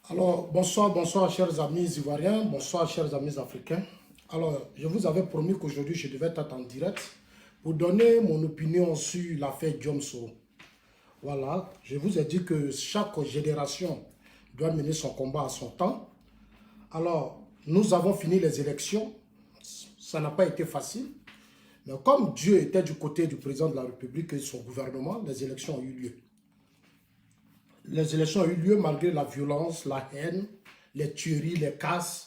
Alors, bonsoir, bonsoir, chers amis ivoiriens, bonsoir, chers amis africains. Alors, je vous avais promis qu'aujourd'hui, je devais être en direct pour donner mon opinion sur l'affaire Diom Soro. Voilà, je vous ai dit que chaque génération doit mener son combat à son temps. Alors, nous avons fini les élections, ça n'a pas été facile, mais comme Dieu était du côté du président de la République et son gouvernement, les élections ont eu lieu. Les élections ont eu lieu malgré la violence, la haine, les tueries, les casses,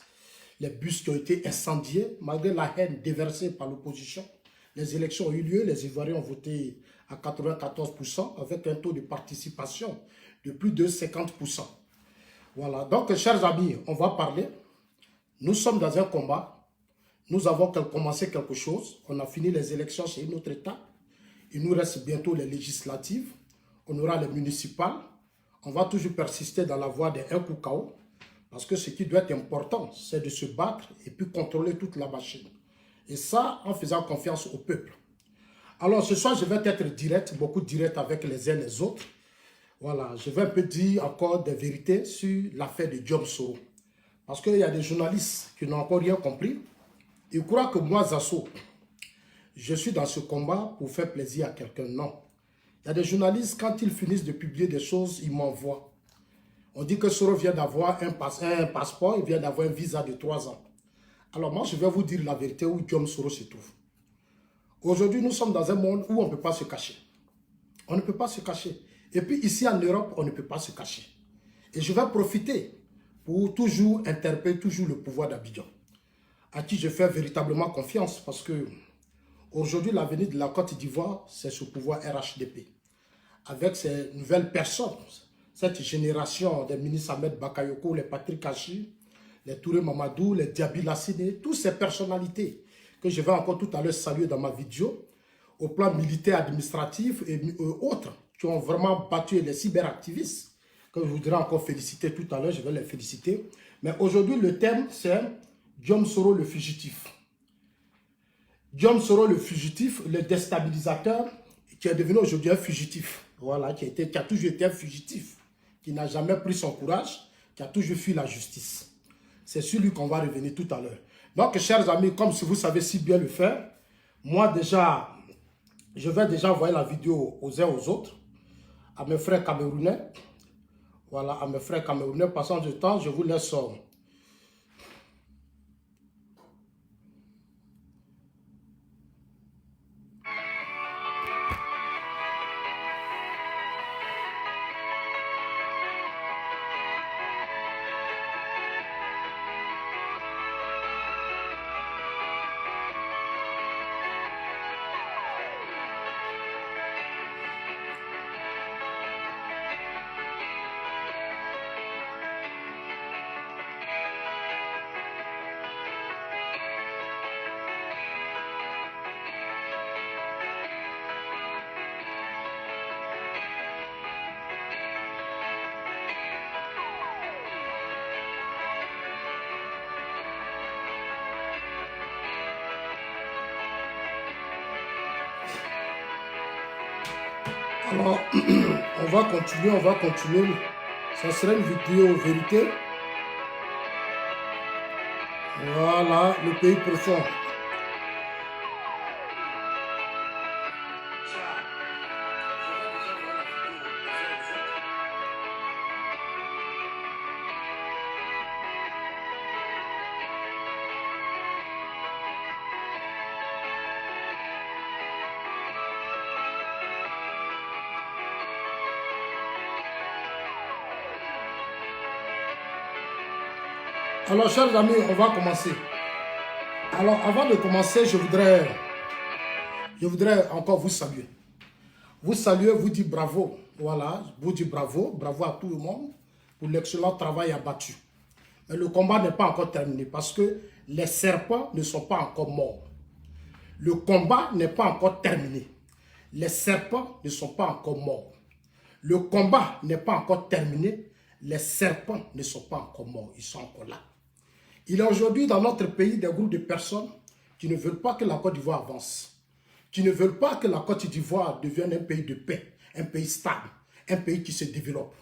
les bus qui ont été incendiés, malgré la haine déversée par l'opposition. Les élections ont eu lieu, les Ivoiriens ont voté à 94% avec un taux de participation de plus de 50%. Voilà, donc chers amis, on va parler. Nous sommes dans un combat. Nous avons commencé quelque chose. On a fini les élections chez notre État. Il nous reste bientôt les législatives. On aura les municipales. On va toujours persister dans la voie des un coup KO. Parce que ce qui doit être important, c'est de se battre et puis contrôler toute la machine. Et ça, en faisant confiance au peuple. Alors, ce soir, je vais être direct, beaucoup direct avec les uns et les autres. Voilà, je vais un peu dire encore des vérités sur l'affaire de Diom Soro. Parce qu'il y a des journalistes qui n'ont encore rien compris. Ils croient que moi, Zasso, je suis dans ce combat pour faire plaisir à quelqu'un. Non. Il y a des journalistes, quand ils finissent de publier des choses, ils m'envoient. On dit que Soro vient d'avoir un passeport, il vient d'avoir un visa de 3 ans. Alors moi, je vais vous dire la vérité où Diom Soro se trouve. Aujourd'hui, nous sommes dans un monde où on ne peut pas se cacher. On ne peut pas se cacher. Et puis ici en Europe, on ne peut pas se cacher. Et je vais profiter pour toujours interpeller toujours le pouvoir d'Abidjan, à qui je fais véritablement confiance parce que aujourd'hui, l'avenir de la Côte d'Ivoire, c'est ce pouvoir RHDP. Avec ces nouvelles personnes, cette génération des ministres Ahmed Bakayoko, les Patrick Kachi, les Touré Mamadou, les Diaby Lassine, toutes ces personnalités que je vais encore tout à l'heure saluer dans ma vidéo, au plan militaire, administratif et autres, qui ont vraiment battu les cyberactivistes, que je voudrais encore féliciter tout à l'heure, je vais les féliciter. Mais aujourd'hui, le thème, c'est Diom Soro le fugitif. Diom Soro le fugitif, le déstabilisateur, qui est devenu aujourd'hui un fugitif. Voilà, qui a toujours été un fugitif, qui n'a jamais pris son courage, qui a toujours fui la justice. C'est sur lui qu'on va revenir tout à l'heure. Donc, chers amis, comme si vous savez si bien le faire, moi déjà, je vais déjà envoyer la vidéo aux uns aux autres, à mes frères camerounais. Voilà, à mes frères camerounais. Passant du temps, je vous laisse. Alors, on va continuer, on va continuer. Ça sera une vidéo vérité. Voilà, le pays profond. Alors, chers amis, on va commencer. Alors, avant de commencer, je voudrais encore vous saluer. Vous saluer, vous dire bravo. Voilà, vous dire bravo. Bravo à tout le monde pour l'excellent travail abattu. Mais le combat n'est pas encore terminé parce que les serpents ne sont pas encore morts. Le combat n'est pas encore terminé. Les serpents ne sont pas encore morts. Le combat n'est pas encore terminé. Les serpents ne sont pas encore morts. Ils sont encore là. Il y a aujourd'hui dans notre pays des groupes de personnes qui ne veulent pas que la Côte d'Ivoire avance, qui ne veulent pas que la Côte d'Ivoire devienne un pays de paix, un pays stable, un pays qui se développe.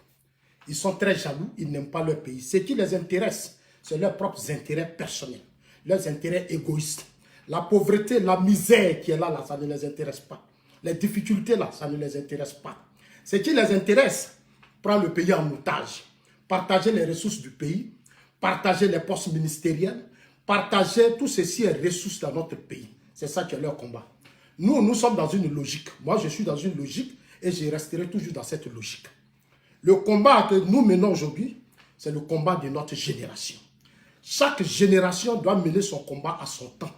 Ils sont très jaloux, ils n'aiment pas leur pays. Ce qui les intéresse, c'est leurs propres intérêts personnels, leurs intérêts égoïstes. La pauvreté, la misère qui est là, ça ne les intéresse pas. Les difficultés là, ça ne les intéresse pas. Ce qui les intéresse, prendre le pays en otage, partager les ressources du pays, partager les postes ministériels, partager tout ceci et ressources dans notre pays. C'est ça qui est leur combat. Nous sommes dans une logique. Moi, je suis dans une logique et je resterai toujours dans cette logique. Le combat que nous menons aujourd'hui, c'est le combat de notre génération. Chaque génération doit mener son combat à son temps.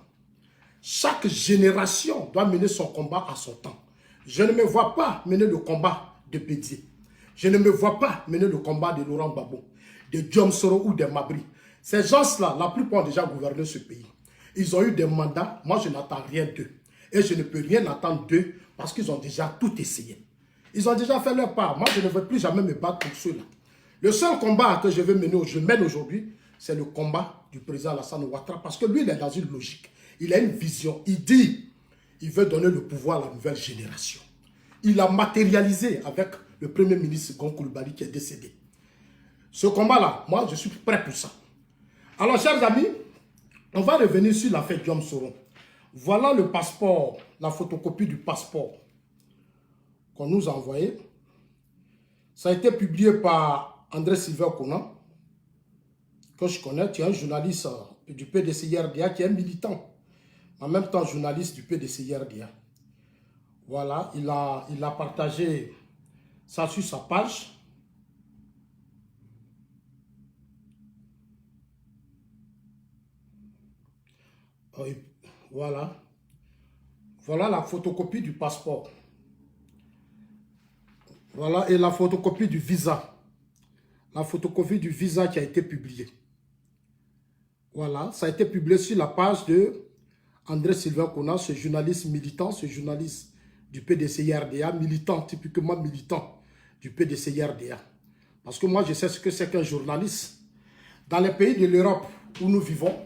Chaque génération doit mener son combat à son temps. Je ne me vois pas mener le combat de Bédié. Je ne me vois pas mener le combat de Laurent Gbagbo, de Diom Soro ou de Mabri. Ces gens-là, la plupart ont déjà gouverné ce pays. Ils ont eu des mandats. Moi, je n'attends rien d'eux. Et je ne peux rien attendre d'eux parce qu'ils ont déjà tout essayé. Ils ont déjà fait leur part. Moi, je ne veux plus jamais me battre pour ceux-là. Le seul combat que je mène aujourd'hui, c'est le combat du président Alassane Ouattara parce que lui, il est dans une logique. Il a une vision. Il dit, il veut donner le pouvoir à la nouvelle génération. Il a matérialisé avec le premier ministre Gon Coulibaly qui est décédé. Ce combat-là, moi, je suis prêt pour ça. Alors, chers amis, on va revenir sur l'affaire Diom Soro. Voilà le passeport, la photocopie du passeport qu'on nous a envoyé. Ça a été publié par André Sylvain Conan, que je connais, qui est un journaliste du PDCIRDA, qui est militant, en même temps journaliste du PDCIRDA. Voilà, il a partagé ça sur sa page. Voilà. Voilà la photocopie du passeport. Voilà, et la photocopie du visa. La photocopie du visa qui a été publiée. Voilà, ça a été publié sur la page de André Sylvain Conan, ce journaliste militant, ce journaliste du PDCIRDA, militant, typiquement militant du PDCIRDA. Parce que moi, je sais ce que c'est qu'un journaliste. Dans les pays de l'Europe où nous vivons,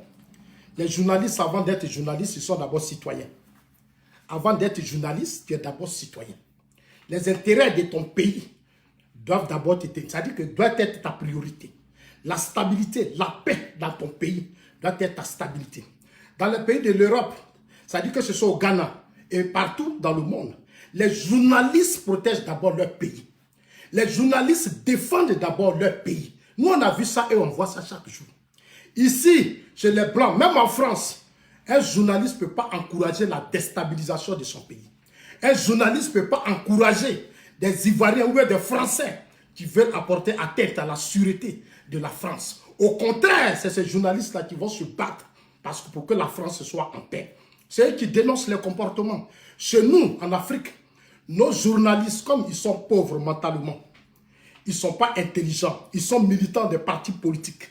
les journalistes, avant d'être journalistes, ils sont d'abord citoyens. Avant d'être journaliste, tu es d'abord citoyen. Les intérêts de ton pays doivent d'abord être, c'est-à-dire que doit être ta priorité. La stabilité, la paix dans ton pays doit être ta stabilité. Dans les pays de l'Europe, c'est-à-dire que ce soit au Ghana et partout dans le monde, les journalistes protègent d'abord leur pays. Les journalistes défendent d'abord leur pays. Nous, on a vu ça et on voit ça chaque jour. Ici, chez les Blancs, même en France, un journaliste ne peut pas encourager la déstabilisation de son pays. Un journaliste ne peut pas encourager des Ivoiriens ou des Français qui veulent apporter atteinte à la sûreté de la France. Au contraire, c'est ces journalistes-là qui vont se battre pour que la France soit en paix. C'est eux qui dénoncent les comportements. Chez nous, en Afrique, nos journalistes, comme ils sont pauvres mentalement, ils ne sont pas intelligents, ils sont militants des partis politiques.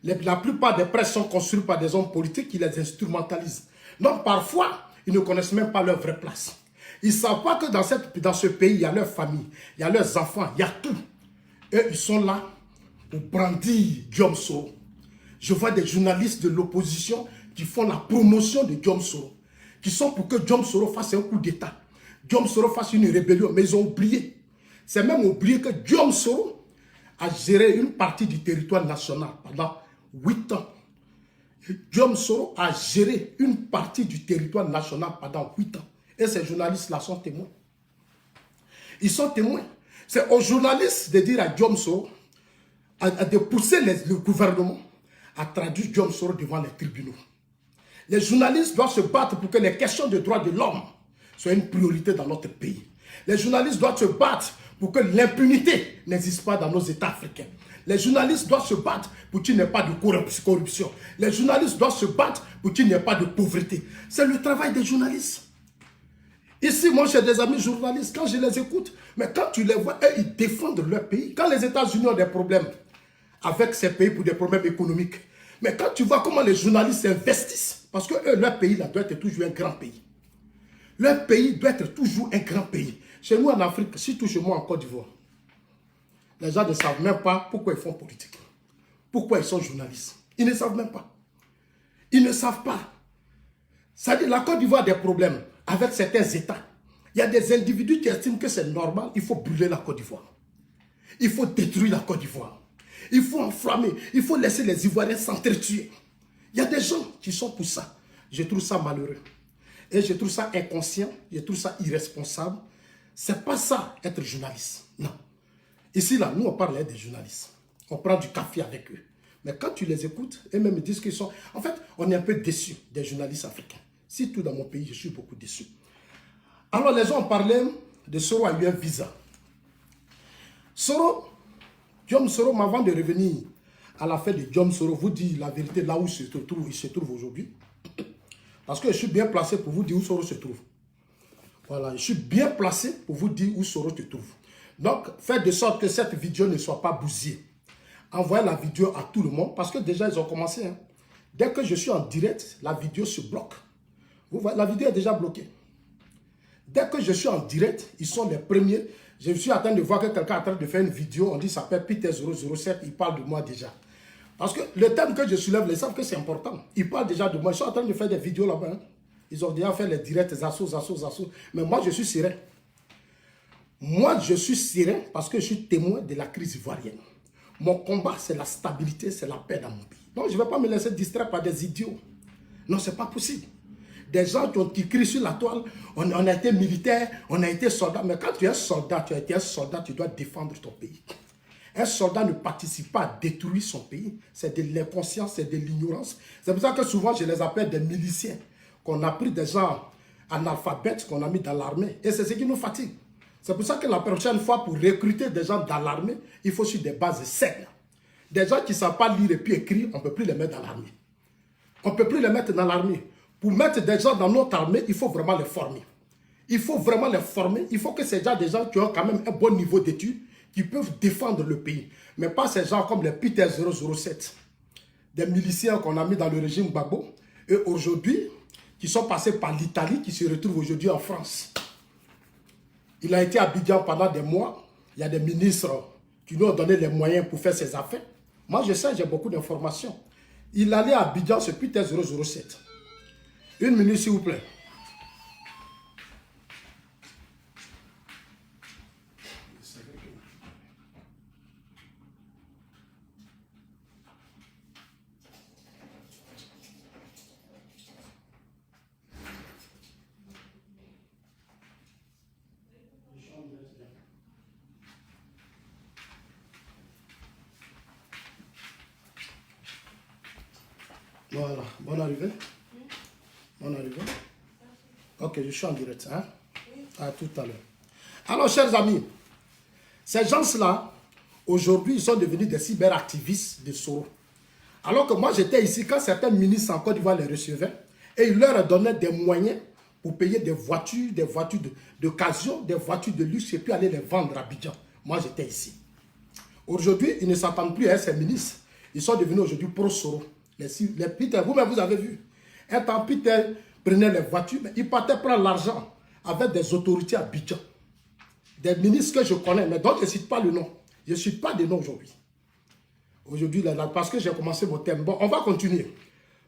La plupart des presses sont construites par des hommes politiques qui les instrumentalisent. Donc parfois, ils ne connaissent même pas leur vraie place. Ils ne savent pas que dans ce pays, il y a leur famille, il y a leurs enfants, il y a tout. Et ils sont là pour brandir Diom Soro. Je vois des journalistes de l'opposition qui font la promotion de Diom Soro, qui sont pour que Diom Soro fasse un coup d'État. Diom Soro fasse une rébellion, mais ils ont oublié. C'est même oublié que Diom Soro a géré une partie du territoire national pendant 8 ans. Diom Soro a géré une partie du territoire national pendant 8 ans. Et ces journalistes-là sont témoins. Ils sont témoins. C'est aux journalistes de dire à Diom Soro, de pousser le gouvernement à traduire Diom Soro devant les tribunaux. Les journalistes doivent se battre pour que les questions de droits de l'homme soient une priorité dans notre pays. Les journalistes doivent se battre pour que l'impunité n'existe pas dans nos États africains. Les journalistes doivent se battre pour qu'il n'y ait pas de corruption. Les journalistes doivent se battre pour qu'il n'y ait pas de pauvreté. C'est le travail des journalistes. Ici, moi, j'ai des amis journalistes, quand je les écoute, mais quand tu les vois, eux, ils défendent leur pays. Quand les États-Unis ont des problèmes avec ces pays pour des problèmes économiques, mais quand tu vois comment les journalistes investissent, parce que eux, leur pays là, doit être toujours un grand pays. Leur pays doit être toujours un grand pays. Chez nous en Afrique, surtout chez moi en Côte d'Ivoire, les gens ne savent même pas pourquoi ils font politique. Pourquoi ils sont journalistes. Ils ne savent même pas. Ils ne savent pas. C'est-à-dire la Côte d'Ivoire a des problèmes avec certains États. Il y a des individus qui estiment que c'est normal, il faut brûler la Côte d'Ivoire. Il faut détruire la Côte d'Ivoire. Il faut enflammer. Il faut laisser les Ivoiriens s'entretuer. Il y a des gens qui sont pour ça. Je trouve ça malheureux. Et je trouve ça inconscient. Je trouve ça irresponsable. C'est pas ça, être journaliste. Non. Ici, là, nous, on parle des journalistes. On prend du café avec eux. Mais quand tu les écoutes, et même ils disent qu'ils sont... En fait, on est un peu déçus des journalistes africains. Surtout dans mon pays, je suis beaucoup déçu. Alors, les gens parlaient de Soro a eu un visa. Soro, Guillaume Soro, avant de revenir à la fête de Guillaume Soro, vous dit la vérité là où il se trouve aujourd'hui. Parce que je suis bien placé pour vous dire où Soro se trouve. Voilà, je suis bien placé pour vous dire où Soro se trouve. Donc, faites de sorte que cette vidéo ne soit pas bousillée. Envoyez la vidéo à tout le monde parce que déjà, ils ont commencé. Hein. Dès que je suis en direct, la vidéo se bloque. Vous voyez, la vidéo est déjà bloquée. Dès que je suis en direct, ils sont les premiers. Je suis en train de voir que quelqu'un est en train de faire une vidéo. On dit ça s'appelle Peter 007. Il parle de moi déjà. Parce que le thème que je soulève, ils savent que c'est important. Ils parlent déjà de moi. Ils sont en train de faire des vidéos là-bas. Hein. Ils ont déjà fait les directs, assauts. Mais moi, je suis serein. Moi, je suis serein parce que je suis témoin de la crise ivoirienne. Mon combat, c'est la stabilité, c'est la paix dans mon pays. Donc, je ne vais pas me laisser distraire par des idiots. Non, ce n'est pas possible. Des gens qui crient sur la toile, on a été militaire, on a été soldat. Mais quand tu es soldat, tu as été un soldat, tu dois défendre ton pays. Un soldat ne participe pas à détruire son pays. C'est de l'inconscience, c'est de l'ignorance. C'est pour ça que souvent, je les appelle des miliciens. Qu'on a pris des gens analphabètes, qu'on a mis dans l'armée. Et c'est ce qui nous fatigue. C'est pour ça que la prochaine fois, pour recruter des gens dans l'armée, il faut sur des bases saines. Des gens qui ne savent pas lire et puis écrire, on ne peut plus les mettre dans l'armée. On ne peut plus les mettre dans l'armée. Pour mettre des gens dans notre armée, il faut vraiment les former. Il faut vraiment les former. Il faut que ces gens, des gens qui ont quand même un bon niveau d'études, qui peuvent défendre le pays. Mais pas ces gens comme les Peter 007, des miliciens qu'on a mis dans le régime Gbagbo, et aujourd'hui, qui sont passés par l'Italie, qui se retrouvent aujourd'hui en France. Il a été à Abidjan pendant des mois. Il y a des ministres qui nous ont donné les moyens pour faire ses affaires. Moi, je sais, j'ai beaucoup d'informations. Il allait à Abidjan, c'est Peter 007. Une minute, s'il vous plaît. Voilà, bonne arrivée. Bonne arrivée. Ok, je suis en direct. Hein? À tout à l'heure. Alors, chers amis, ces gens-là, aujourd'hui, ils sont devenus des cyberactivistes de Soro. Alors que moi, j'étais ici quand certains ministres en Côte d'Ivoire les recevaient et ils leur donnaient des moyens pour payer des voitures d'occasion, des voitures de luxe et puis aller les vendre à Abidjan. Moi, j'étais ici. Aujourd'hui, ils ne s'attendent plus à ces ministres. Ils sont devenus aujourd'hui pro-Soro. Les Peter, vous-même, vous avez vu. Un temps, Peter prenait les voitures, mais il partait prendre l'argent avec des autorités à Abidjan. Des ministres que je connais, mais dont je ne cite pas le nom. Je ne cite pas de nom aujourd'hui. Aujourd'hui, parce que j'ai commencé mon thème. Bon, on va continuer.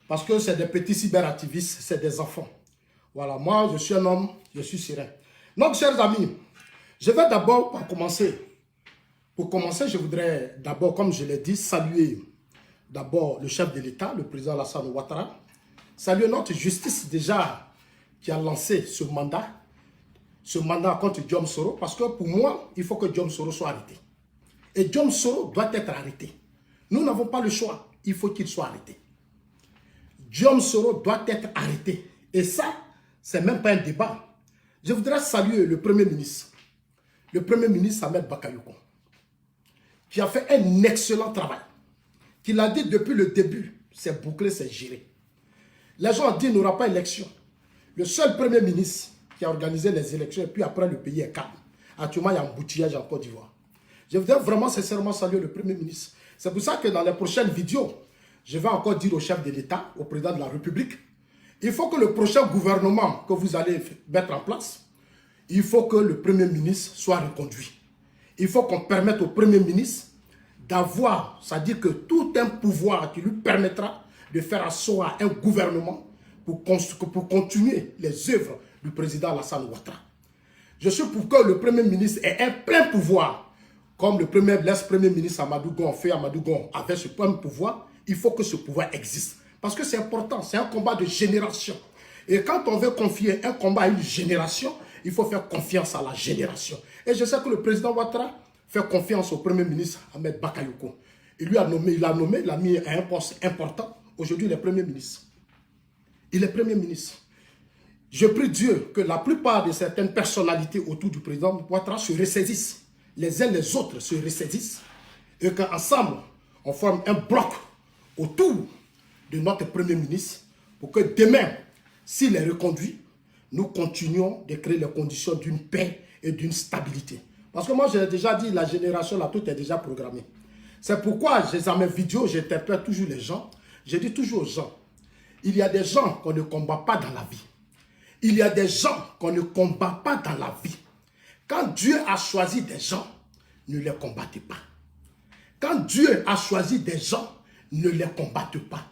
Parce que c'est des petits cyberactivistes, c'est des enfants. Voilà, moi, je suis un homme, je suis serein. Donc, chers amis, je vais d'abord commencer. Pour commencer, je voudrais d'abord, comme je l'ai dit, saluer d'abord le chef de l'État, le président Alassane Ouattara. Saluer notre justice déjà qui a lancé ce mandat contre Guillaume Soro. Parce que pour moi, il faut que Guillaume Soro soit arrêté. Et Guillaume Soro doit être arrêté. Nous n'avons pas le choix. Il faut qu'il soit arrêté. Guillaume Soro doit être arrêté. Et ça, c'est même pas un débat. Je voudrais saluer le Premier ministre. Le Premier ministre Ahmed Bakayoko, qui a fait un excellent travail. Qui l'a dit depuis le début, c'est bouclé, c'est géré. Les gens ont dit qu'il n'y aura pas d'élection. Le seul Premier ministre qui a organisé les élections et puis après le pays est calme. Actuellement, il y a un embouteillage en Côte d'Ivoire. Je voudrais vraiment sincèrement saluer le Premier ministre. C'est pour ça que dans les prochaines vidéos, je vais encore dire au chef de l'État, au président de la République, il faut que le prochain gouvernement que vous allez mettre en place, il faut que le Premier ministre soit reconduit. Il faut qu'on permette au Premier ministre d'avoir, c'est-à-dire que tout un pouvoir qui lui permettra de faire asseoir un gouvernement pour continuer les œuvres du président Alassane Ouattara. Je suis pour que le Premier ministre ait un plein pouvoir comme l'ex-premier ministre Amadou Gon, fait Amadou Gon, avait ce même pouvoir, il faut que ce pouvoir existe. Parce que c'est important, c'est un combat de génération. Et quand on veut confier un combat à une génération, il faut faire confiance à la génération. Et je sais que le président Ouattara fait confiance au premier ministre Ahmed Bakayoko. Il l'a mis à un poste important. Aujourd'hui, il est premier ministre. Il est premier ministre. Je prie Dieu que la plupart de certaines personnalités autour du président Ouattara se ressaisissent. Les uns les autres se ressaisissent. Et qu'ensemble, on forme un bloc autour de notre premier ministre pour que demain, s'il est reconduit, nous continuons de créer les conditions d'une paix et d'une stabilité. Parce que moi, j'ai déjà dit, la génération là, tout est déjà programmé. C'est pourquoi, dans mes vidéos, j'interpelle toujours les gens. Je dis toujours aux gens, il y a des gens qu'on ne combat pas dans la vie. Il y a des gens qu'on ne combat pas dans la vie. Quand Dieu a choisi des gens, ne les combattez pas. Quand Dieu a choisi des gens, ne les combattez pas.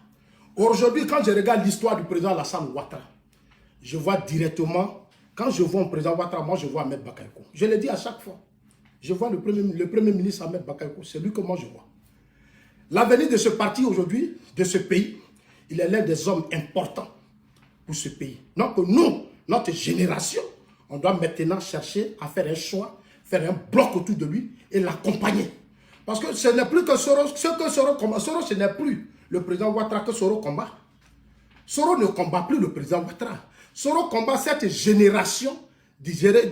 Aujourd'hui, quand je regarde l'histoire du président Alassane Ouattara, je vois directement, quand je vois un président Ouattara, moi je vois Ahmed Bakayoko. Je le dis à chaque fois. Je vois le premier ministre Ahmed Bakayoko, c'est lui que moi je vois. L'avenir de ce parti aujourd'hui, de ce pays, il est l'un des hommes importants pour ce pays. Donc nous, notre génération, on doit maintenant chercher à faire un choix, faire un bloc autour de lui et l'accompagner. Parce que ce n'est plus que Soros, ce n'est plus le président Ouattara que Soros combat. Soros ne combat plus le président Ouattara. Soros combat cette génération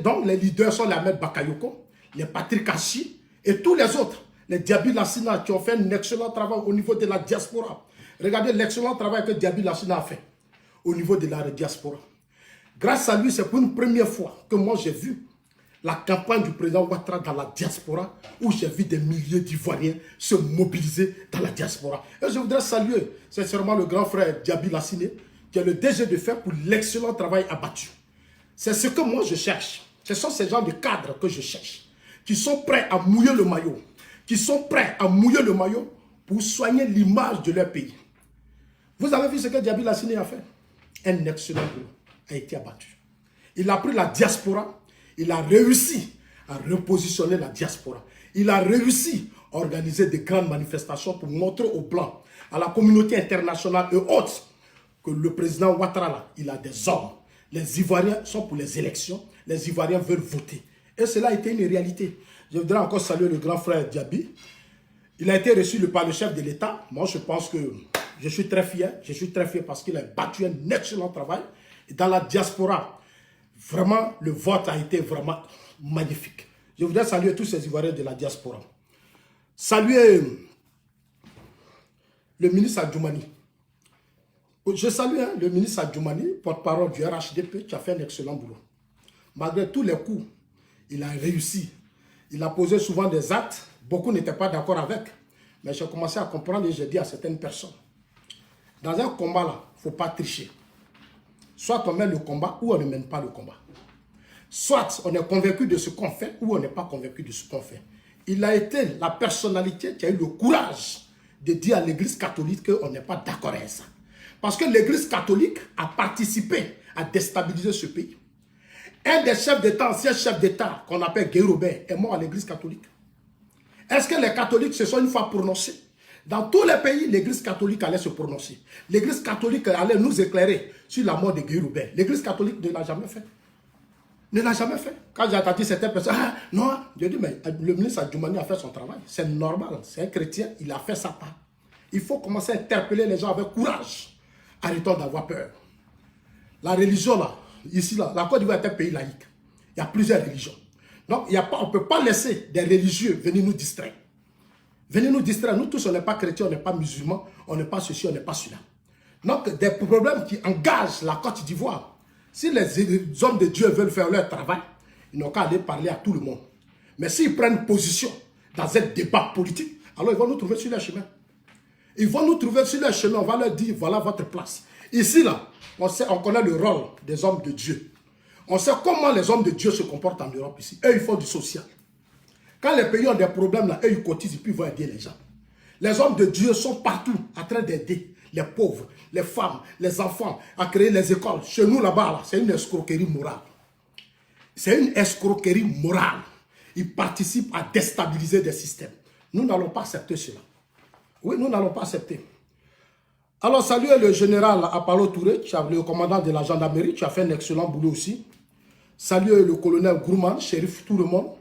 dont les leaders sont les Ahmed Bakayoko, les Patrick Achi et tous les autres. Les Diaby Lassina qui ont fait un excellent travail au niveau de la diaspora. Regardez l'excellent travail que Diaby Lassina a fait au niveau de la diaspora. Grâce à lui, c'est pour une première fois que moi j'ai vu la campagne du président Ouattara dans la diaspora, où j'ai vu des milliers d'Ivoiriens se mobiliser dans la diaspora. Et je voudrais saluer sincèrement le grand frère Diaby Lassina, qui est le DG de faire pour l'excellent travail abattu. C'est ce que moi je cherche. Ce sont ces gens de cadres que je cherche, qui sont prêts à mouiller le maillot, pour soigner l'image de leur pays. Vous avez vu ce que Diaby Lassina a fait? Un excellent boulot a été abattu. Il a pris la diaspora, il a réussi à repositionner la diaspora. Il a réussi à organiser des grandes manifestations pour montrer aux Blancs, à la communauté internationale et autres, que le président Ouattara, là, il a des hommes. Les Ivoiriens sont pour les élections, les Ivoiriens veulent voter. Et cela a été une réalité. Je voudrais encore saluer le grand frère Diaby. Il a été reçu par le chef de l'État. Moi, je pense que je suis très fier. Je suis très fier parce qu'il a battu un excellent travail. Et dans la diaspora, vraiment, le vote a été vraiment magnifique. Je voudrais saluer tous ces Ivoiriens de la diaspora. Saluer le ministre Adjoumani. Je salue le ministre Adjoumani, porte-parole du RHDP, qui a fait un excellent boulot. Malgré tous les coups, il a réussi. Il a posé souvent des actes. Beaucoup n'étaient pas d'accord avec. Mais j'ai commencé à comprendre et j'ai dit à certaines personnes, dans un combat là, il ne faut pas tricher. Soit on mène le combat ou on ne mène pas le combat. Soit on est convaincu de ce qu'on fait ou on n'est pas convaincu de ce qu'on fait. Il a été la personnalité qui a eu le courage de dire à l'Église catholique qu'on n'est pas d'accord avec ça. Parce que l'Église catholique a participé à déstabiliser ce pays. Un des chefs d'État, ancien chef d'État, qu'on appelle Guy Robert, est mort à l'Église catholique. Est-ce que les catholiques se sont une fois prononcés? Dans tous les pays, l'Église catholique allait se prononcer. L'Église catholique allait nous éclairer sur la mort de Guy Robert. L'Église catholique ne l'a jamais fait. Ne l'a jamais fait. Quand j'ai entendu certaines personnes, ah non, je dis, mais le ministre Adjoumani a fait son travail. C'est normal, c'est un chrétien, il a fait sa part. Il faut commencer à interpeller les gens avec courage. Arrêtons d'avoir peur. La religion, là, ici, là, la Côte d'Ivoire est un pays laïque. Il y a plusieurs religions. Donc, on ne peut pas laisser des religieux venir nous distraire. Venez nous distraire. Nous tous, on n'est pas chrétiens, on n'est pas musulmans, on n'est pas ceci, on n'est pas cela. Donc, des problèmes qui engagent la Côte d'Ivoire. Si les hommes de Dieu veulent faire leur travail, ils n'ont qu'à aller parler à tout le monde. Mais s'ils prennent position dans un débat politique, alors ils vont nous trouver sur leur chemin. Ils vont nous trouver sur leur chemin, on va leur dire, voilà votre place. Ici, là, on connaît le rôle des hommes de Dieu. On sait comment les hommes de Dieu se comportent en Europe ici. Eux, ils font du social. Quand les pays ont des problèmes, là, eux, ils cotisent et puis ils vont aider les gens. Les hommes de Dieu sont partout en train d'aider les pauvres, les femmes, les enfants, à créer les écoles. Chez nous, là-bas, là, c'est une escroquerie morale. C'est une escroquerie morale. il participe à déstabiliser des systèmes. Nous n'allons pas accepter cela. Oui, nous n'allons pas accepter. Alors, saluez le général Apollo Touré, le commandant de la gendarmerie, tu as fait un excellent boulot aussi. Saluez le colonel Grouman, shérif tout le monde,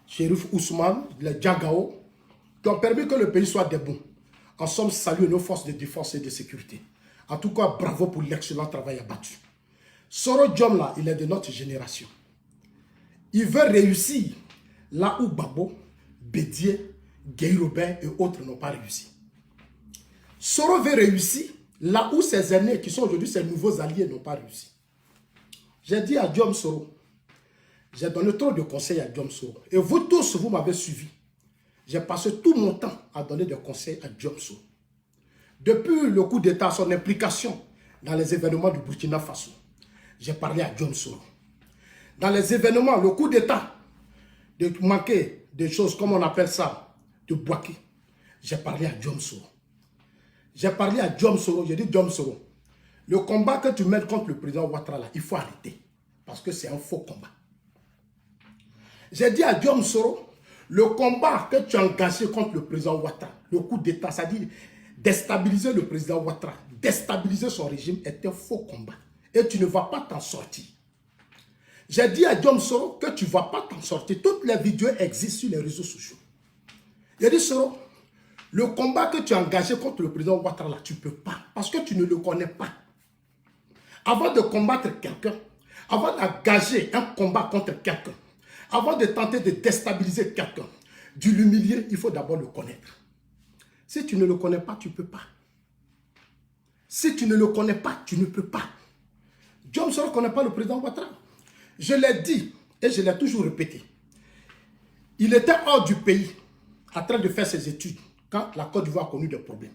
shérif Ousmane, les Djagao, qui ont permis que le pays soit debout. En somme, saluez nos forces de défense et de sécurité. En tout cas, bravo pour l'excellent travail abattu. Soro Diom, là, il est de notre génération. Il veut réussir là où Babo, Bédié, Guy Robert et autres n'ont pas réussi. Soro veut réussir là où ses aînés, qui sont aujourd'hui ses nouveaux alliés, n'ont pas réussi. J'ai dit à Diom Soro, j'ai donné trop de conseils à Diom Soro. Et vous tous, vous m'avez suivi. J'ai passé tout mon temps à donner des conseils à Diom Soro. Depuis le coup d'État, son implication dans les événements du Burkina Faso, j'ai parlé à Diom Soro. Dans les événements, le coup d'État, de manquer des choses, comme on appelle ça, de Bouaké, j'ai parlé à Diom Soro. J'ai parlé à Diom Soro, j'ai dit Diom Soro, le combat que tu mènes contre le président Ouattara, là, il faut arrêter. Parce que c'est un faux combat. J'ai dit à Diom Soro, le combat que tu as engagé contre le président Ouattara, le coup d'État, c'est-à-dire déstabiliser le président Ouattara, déstabiliser son régime, est un faux combat. Et tu ne vas pas t'en sortir. J'ai dit à Diom Soro que tu ne vas pas t'en sortir. Toutes les vidéos existent sur les réseaux sociaux. J'ai dit, Soro, le combat que tu as engagé contre le président Ouattara, là, tu ne peux pas. Parce que tu ne le connais pas. Avant de combattre quelqu'un, avant d'engager un combat contre quelqu'un, avant de tenter de déstabiliser quelqu'un, de l'humilier, il faut d'abord le connaître. Si tu ne le connais pas, tu ne peux pas. Si tu ne le connais pas, tu ne peux pas. Diom Soro ne connaît pas le président Ouattara. Je l'ai dit et je l'ai toujours répété. Il était hors du pays en train de faire ses études quand la Côte d'Ivoire a connu des problèmes.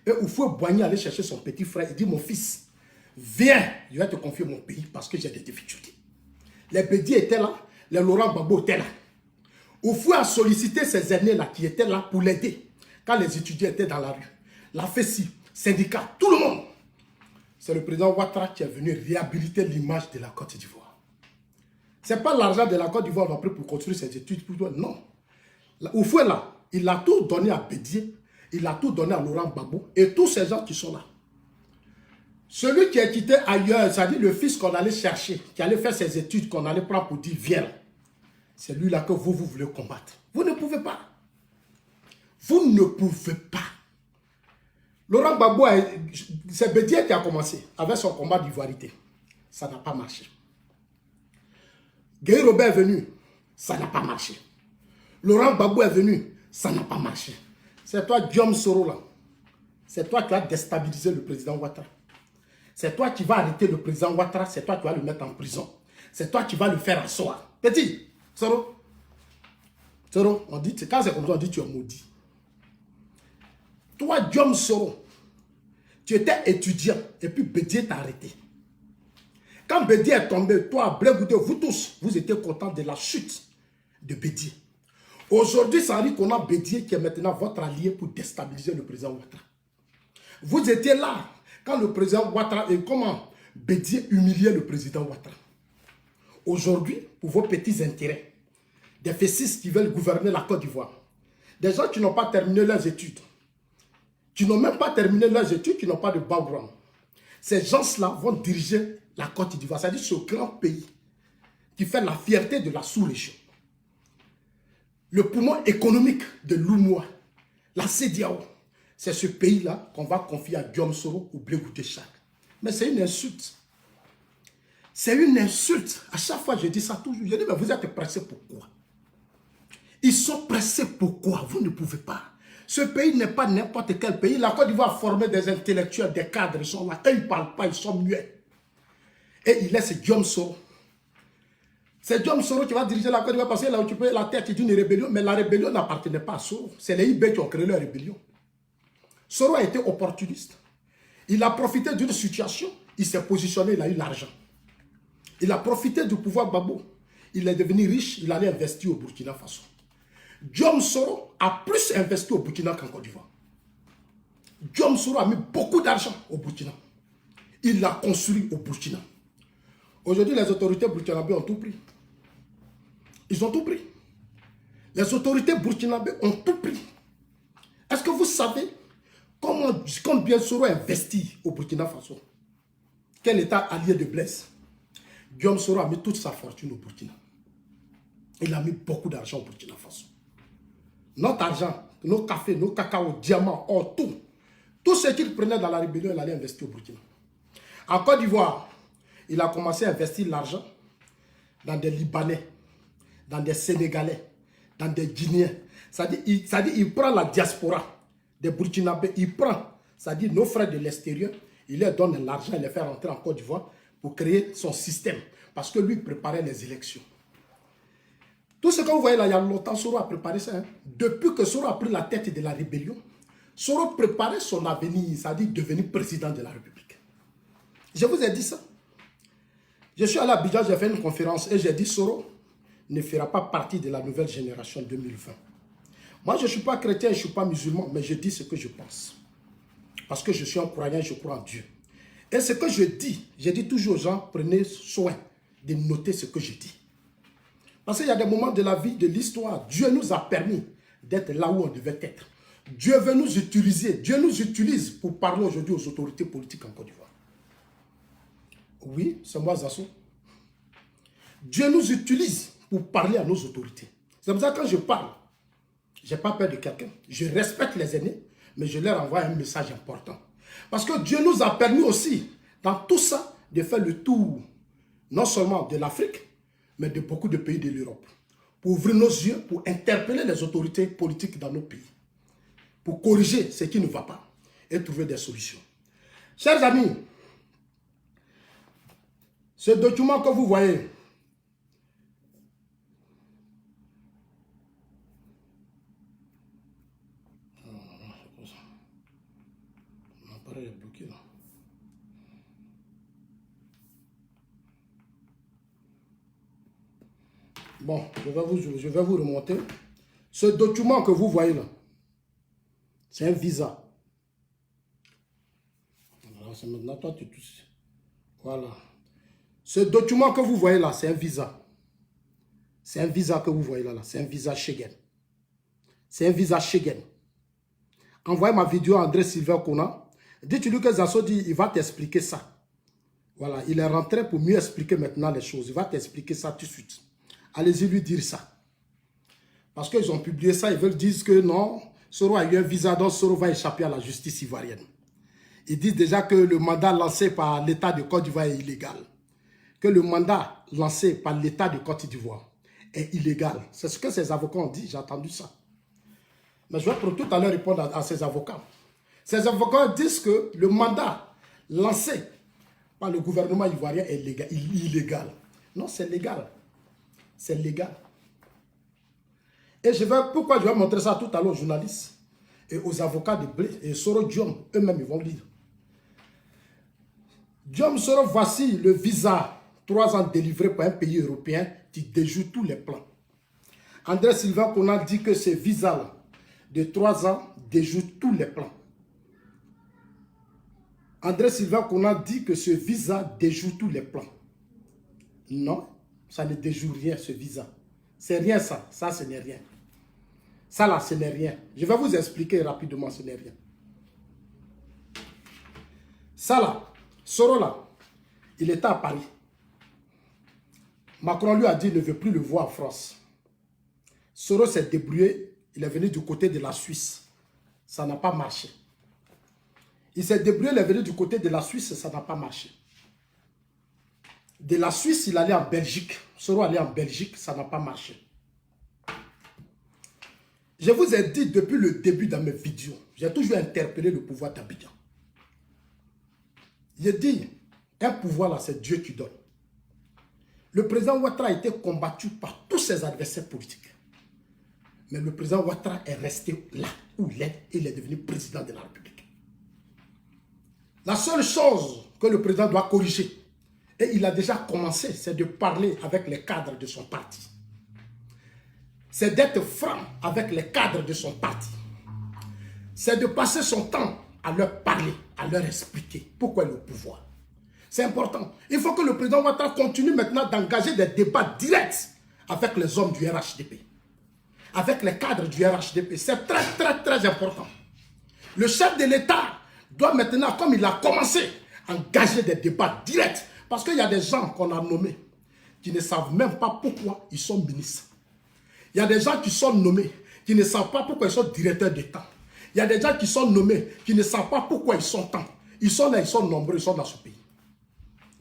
Et Houphouët-Boigny allait chercher son petit frère. Il dit, mon fils, viens, je vais te confier mon pays parce que j'ai des difficultés. Les Bédié étaient là, les Laurent Gbagbo étaient là. Houphouët a sollicité ces aînés-là qui étaient là pour l'aider quand les étudiants étaient dans la rue. La FESI, syndicat, tout le monde. C'est le président Ouattara qui est venu réhabiliter l'image de la Côte d'Ivoire. Ce n'est pas l'argent de la Côte d'Ivoire qu'on a pris pour construire ses études. Non. Houphouët là, il a tout donné à Bédié, il a tout donné à Laurent Gbagbo et tous ces gens qui sont là. Celui qui est quitté ailleurs, c'est-à-dire le fils qu'on allait chercher, qui allait faire ses études, qu'on allait prendre pour dire viens, c'est lui-là que vous voulez combattre. Vous ne pouvez pas. Vous ne pouvez pas. Laurent Gbagbo, c'est Bédié qui a commencé avec son combat d'ivoirité. Ça n'a pas marché. Guy Robert est venu, ça n'a pas marché. Laurent Gbagbo est venu, ça n'a pas marché. C'est toi, Diom Soro, là. C'est toi qui as déstabilisé le président Ouattara. C'est toi qui vas arrêter le président Ouattara, c'est toi qui vas le mettre en prison. C'est toi qui vas le faire asseoir. Petit, Soro, on dit, quand c'est comme ça, on dit tu es maudit. Toi, Diom Soro, tu étais étudiant et puis Bédié t'a arrêté. Quand Bédié est tombé, toi, Blé-Goudé, vous tous, vous étiez contents de la chute de Bédié. Aujourd'hui, ça arrive qu'on a Bédié qui est maintenant votre allié pour déstabiliser le président Ouattara. Vous étiez là quand le président Ouattara et comment Bédié humiliait le président Ouattara. Aujourd'hui, pour vos petits intérêts, des fessistes qui veulent gouverner la Côte d'Ivoire, des gens qui n'ont pas terminé leurs études, qui n'ont même pas terminé leurs études, qui n'ont pas de background. Ces gens-là vont diriger la Côte d'Ivoire, c'est-à-dire ce grand pays qui fait la fierté de la sous-région. Le poumon économique de l'Oumoua, la CEDEAO, c'est ce pays-là qu'on va confier à Diom Soro ou Blé-Goudé Chak. Mais c'est une insulte. C'est une insulte. À chaque fois, je dis ça toujours. Je dis, mais vous êtes pressés pourquoi? Ils sont pressés pourquoi? Vous ne pouvez pas. Ce pays n'est pas n'importe quel pays. La Côte d'Ivoire a formé des intellectuels, des cadres. Ils sont là. Eux, ils ne parlent pas, ils sont muets. Et il laisse Diom Soro. C'est Diom Soro qui va diriger la Côte d'Ivoire parce qu'il a occupé la tête d'une rébellion. Mais la rébellion n'appartenait pas à Soro. C'est les IB qui ont créé la rébellion. Soro a été opportuniste. Il a profité d'une situation. Il s'est positionné, il a eu l'argent. Il a profité du pouvoir Gbagbo. Il est devenu riche, il allait investir au Burkina Faso. Diom Soro a plus investi au Burkina qu'en Côte d'Ivoire. Diom Soro a mis beaucoup d'argent au Burkina. Il l'a construit au Burkina. Aujourd'hui, les autorités burkinabées ont tout pris. Ils ont tout pris. Les autorités burkinabées ont tout pris. Est-ce que vous savez combien Soro investit au Burkina Faso? Quel état allié de Blaise? Guillaume Soro a mis toute sa fortune au Burkina. Il a mis beaucoup d'argent au Burkina Faso. Notre argent, nos cafés, nos cacao, diamants, or, tout ce qu'il prenait dans la rébellion, il allait investir au Burkina. En Côte d'Ivoire, il a commencé à investir l'argent dans des Libanais, dans des Sénégalais, dans des Guinéens. C'est-à-dire, il prend la diaspora des Burkinabés, il prend, c'est-à-dire nos frères de l'extérieur, il leur donne l'argent, il les fait rentrer en Côte d'Ivoire pour créer son système. Parce que lui préparait les élections. Tout ce que vous voyez là, il y a longtemps, Soro a préparé ça. Hein. Depuis que Soro a pris la tête de la rébellion, Soro préparait son avenir, c'est-à-dire devenir président de la République. Je vous ai dit ça. Je suis allé à Abidjan, j'ai fait une conférence et j'ai dit Soro ne fera pas partie de la nouvelle génération 2020. Moi, je ne suis pas chrétien, je ne suis pas musulman, mais je dis ce que je pense. Parce que je suis un croyant, je crois en Dieu. Et ce que je dis toujours aux gens, prenez soin de noter ce que je dis. Parce qu'il y a des moments de la vie, de l'histoire, Dieu nous a permis d'être là où on devait être. Dieu veut nous utiliser, Dieu nous utilise pour parler aujourd'hui aux autorités politiques en Côte d'Ivoire. Oui, c'est moi Zasso. Dieu nous utilise pour parler à nos autorités. C'est pour ça que quand je parle, je n'ai pas peur de quelqu'un. Je respecte les aînés, mais je leur envoie un message important. Parce que Dieu nous a permis aussi, dans tout ça, de faire le tour, non seulement de l'Afrique, mais de beaucoup de pays de l'Europe. Pour ouvrir nos yeux, pour interpeller les autorités politiques dans nos pays. Pour corriger ce qui ne va pas et trouver des solutions. Chers amis, ce document que vous voyez, mon appareil est bloqué là. Bon, je vais vous remonter. Ce document que vous voyez là, c'est un visa. Alors, c'est maintenant toi tu touches. Voilà. Ce document que vous voyez là, c'est un visa. C'est un visa que vous voyez là. C'est un visa Schengen. C'est un visa Schengen. Envoyez ma vidéo à André Sylvain Kona. Dites-lui que Zasso dit, il va t'expliquer ça. Voilà, il est rentré pour mieux expliquer maintenant les choses. Il va t'expliquer ça tout de suite. Allez-y lui dire ça. Parce qu'ils ont publié ça, ils veulent dire que non, Soro a eu un visa, donc Soro va échapper à la justice ivoirienne. Ils disent déjà que le mandat lancé par l'État de Côte d'Ivoire est illégal. Que le mandat lancé par l'État de Côte d'Ivoire est illégal. C'est ce que ces avocats ont dit, j'ai entendu ça. Mais je vais pour tout à l'heure répondre à ces avocats. Ces avocats disent que le mandat lancé par le gouvernement ivoirien est illégal. Non, c'est légal. C'est légal. Et pourquoi je vais montrer ça tout à l'heure aux journalistes et aux avocats de Blé et Soro Diom, eux-mêmes ils vont lire. Diom Soro, voici le visa 3 ans délivré par un pays européen qui déjoue tous les plans. André Sylvain Kona dit que ce visa-là de 3 ans déjoue tous les plans. André Sylvain Kona dit que ce visa déjoue tous les plans. Non, ça ne déjoue rien ce visa. C'est rien ça, ça ce n'est rien. Ça là, ce n'est rien. Je vais vous expliquer rapidement, ce n'est rien. Ça là, Soro là, il était à Paris. Macron lui a dit qu'il ne veut plus le voir en France. Soro s'est débrouillé, il est venu du côté de la Suisse. Ça n'a pas marché. Il s'est débrouillé, il est venu du côté de la Suisse, ça n'a pas marché. De la Suisse, il allait en Belgique. Soro allait en Belgique, ça n'a pas marché. Je vous ai dit depuis le début dans mes vidéos, j'ai toujours interpellé le pouvoir d'Abidjan. J'ai dit, un pouvoir là, c'est Dieu qui donne. Le président Ouattara a été combattu par tous ses adversaires politiques. Mais le président Ouattara est resté là où il est et il est devenu président de la République. La seule chose que le président doit corriger, et il a déjà commencé, c'est de parler avec les cadres de son parti. C'est d'être franc avec les cadres de son parti. C'est de passer son temps à leur parler, à leur expliquer pourquoi il est au pouvoir. C'est important. Il faut que le président Ouattara continue maintenant d'engager des débats directs avec les hommes du RHDP. avec les cadres du RHDP. C'est très, très, très important. Le chef de l'État doit maintenant, comme il a commencé, engager des débats directs. Parce qu'il y a des gens qu'on a nommés qui ne savent même pas pourquoi ils sont ministres. Il y a des gens qui sont nommés qui ne savent pas pourquoi ils sont directeurs d'État. Il y a des gens qui sont nommés qui ne savent pas pourquoi ils sont tant. Ils sont là, ils sont nombreux, ils sont dans ce pays.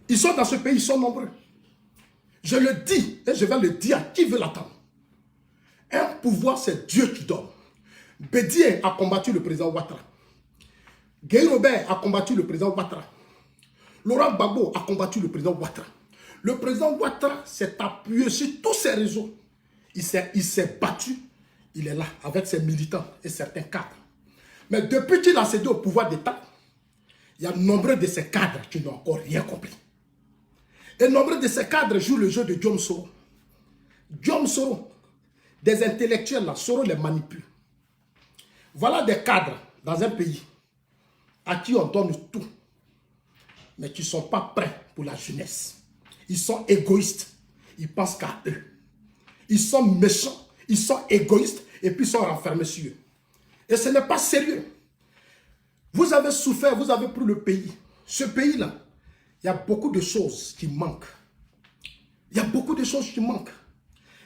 Ils sont dans ce pays, ils sont nombreux. Je le dis et je vais le dire à qui veut l'attendre. Un pouvoir, c'est Dieu qui donne. Bédié a combattu le président Ouattara. Guy Robert a combattu le président Ouattara. Laurent Gbagbo a combattu le président Ouattara. Le président Ouattara s'est appuyé sur tous ses réseaux. Il s'est battu. Il est là avec ses militants et certains cadres. Mais depuis qu'il a cédé au pouvoir d'État, il y a nombreux de ces cadres qui n'ont encore rien compris. Et nombreux de ces cadres jouent le jeu de Diom Soro. Diom Soro, des intellectuels là, Soro les manipule. Voilà des cadres dans un pays à qui on donne tout, mais qui ne sont pas prêts pour la jeunesse. Ils sont égoïstes, ils pensent qu'à eux. Ils sont méchants, ils sont égoïstes et puis ils sont renfermés sur eux. Et ce n'est pas sérieux. Vous avez souffert, vous avez pris le pays. Ce pays-là, il y a beaucoup de choses qui manquent. Il y a beaucoup de choses qui manquent.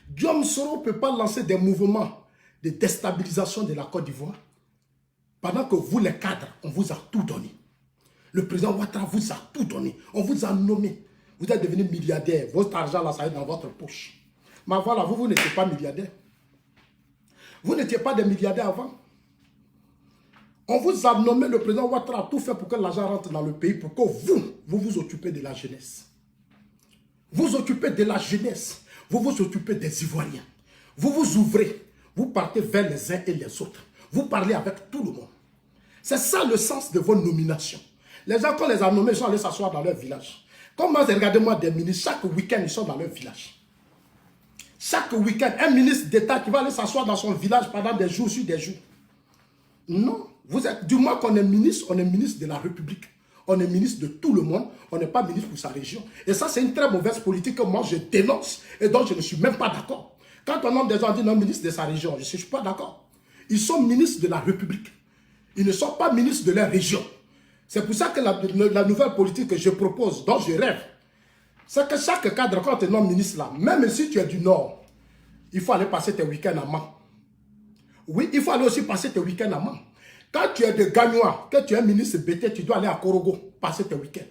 Diom Soro ne peut pas lancer des mouvements de déstabilisation de la Côte d'Ivoire pendant que vous, les cadres, on vous a tout donné. Le président Ouattara vous a tout donné. On vous a nommé. Vous êtes devenu milliardaire. Votre argent, là, ça est dans votre poche. Mais voilà, vous n'étiez pas milliardaire. Vous n'étiez pas des milliardaires avant. On vous a nommé, le président Ouattara a tout fait pour que l'argent rentre dans le pays, pour que vous vous occupez de la jeunesse. Vous occupez de la jeunesse. Vous vous occupez des Ivoiriens. Vous vous ouvrez. Vous partez vers les uns et les autres. Vous parlez avec tout le monde. C'est ça le sens de vos nominations. Les gens, quand on les a nommés, ils sont allés s'asseoir dans leur village. Comme moi, regardez-moi des ministres, chaque week-end, ils sont dans leur village. Chaque week-end, un ministre d'État qui va aller s'asseoir dans son village pendant des jours sur des jours. Non. Vous êtes, du moins qu'on est ministre de la République. On est ministre de tout le monde. On n'est pas ministre pour sa région. Et ça, c'est une très mauvaise politique que moi, je dénonce et dont je ne suis même pas d'accord. Quand on nomme des gens dit non, ministre de sa région, je ne suis pas d'accord. Ils sont ministres de la République. Ils ne sont pas ministres de leur région. C'est pour ça que la nouvelle politique que je propose, dont je rêve, c'est que chaque cadre, quand tu es nommé ministre là, même si tu es du Nord, il faut aller passer tes week-ends à Mans. Oui, il faut aller aussi passer tes week-ends à Mans. Quand tu es de Gagnois, que tu es ministre BT, tu dois aller à Korogo, passer tes week-ends.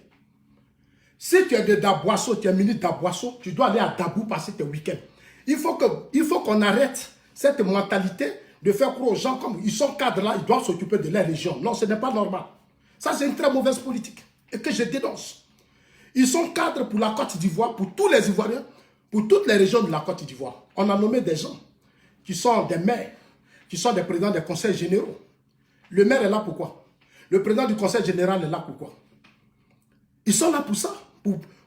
Si tu es de Daboasso, tu es ministre d'Aboasso, tu dois aller à Dabou, passer tes week-ends. Il faut qu'on arrête cette mentalité de faire croire aux gens comme ils sont cadres là, ils doivent s'occuper de leur région. Non, ce n'est pas normal. Ça, c'est une très mauvaise politique et que je dénonce. Ils sont cadres pour la Côte d'Ivoire, pour tous les Ivoiriens, pour toutes les régions de la Côte d'Ivoire. On a nommé des gens qui sont des maires, qui sont des présidents des conseils généraux. Le maire est là pourquoi? Le président du conseil général est là pourquoi? Ils sont là pour ça,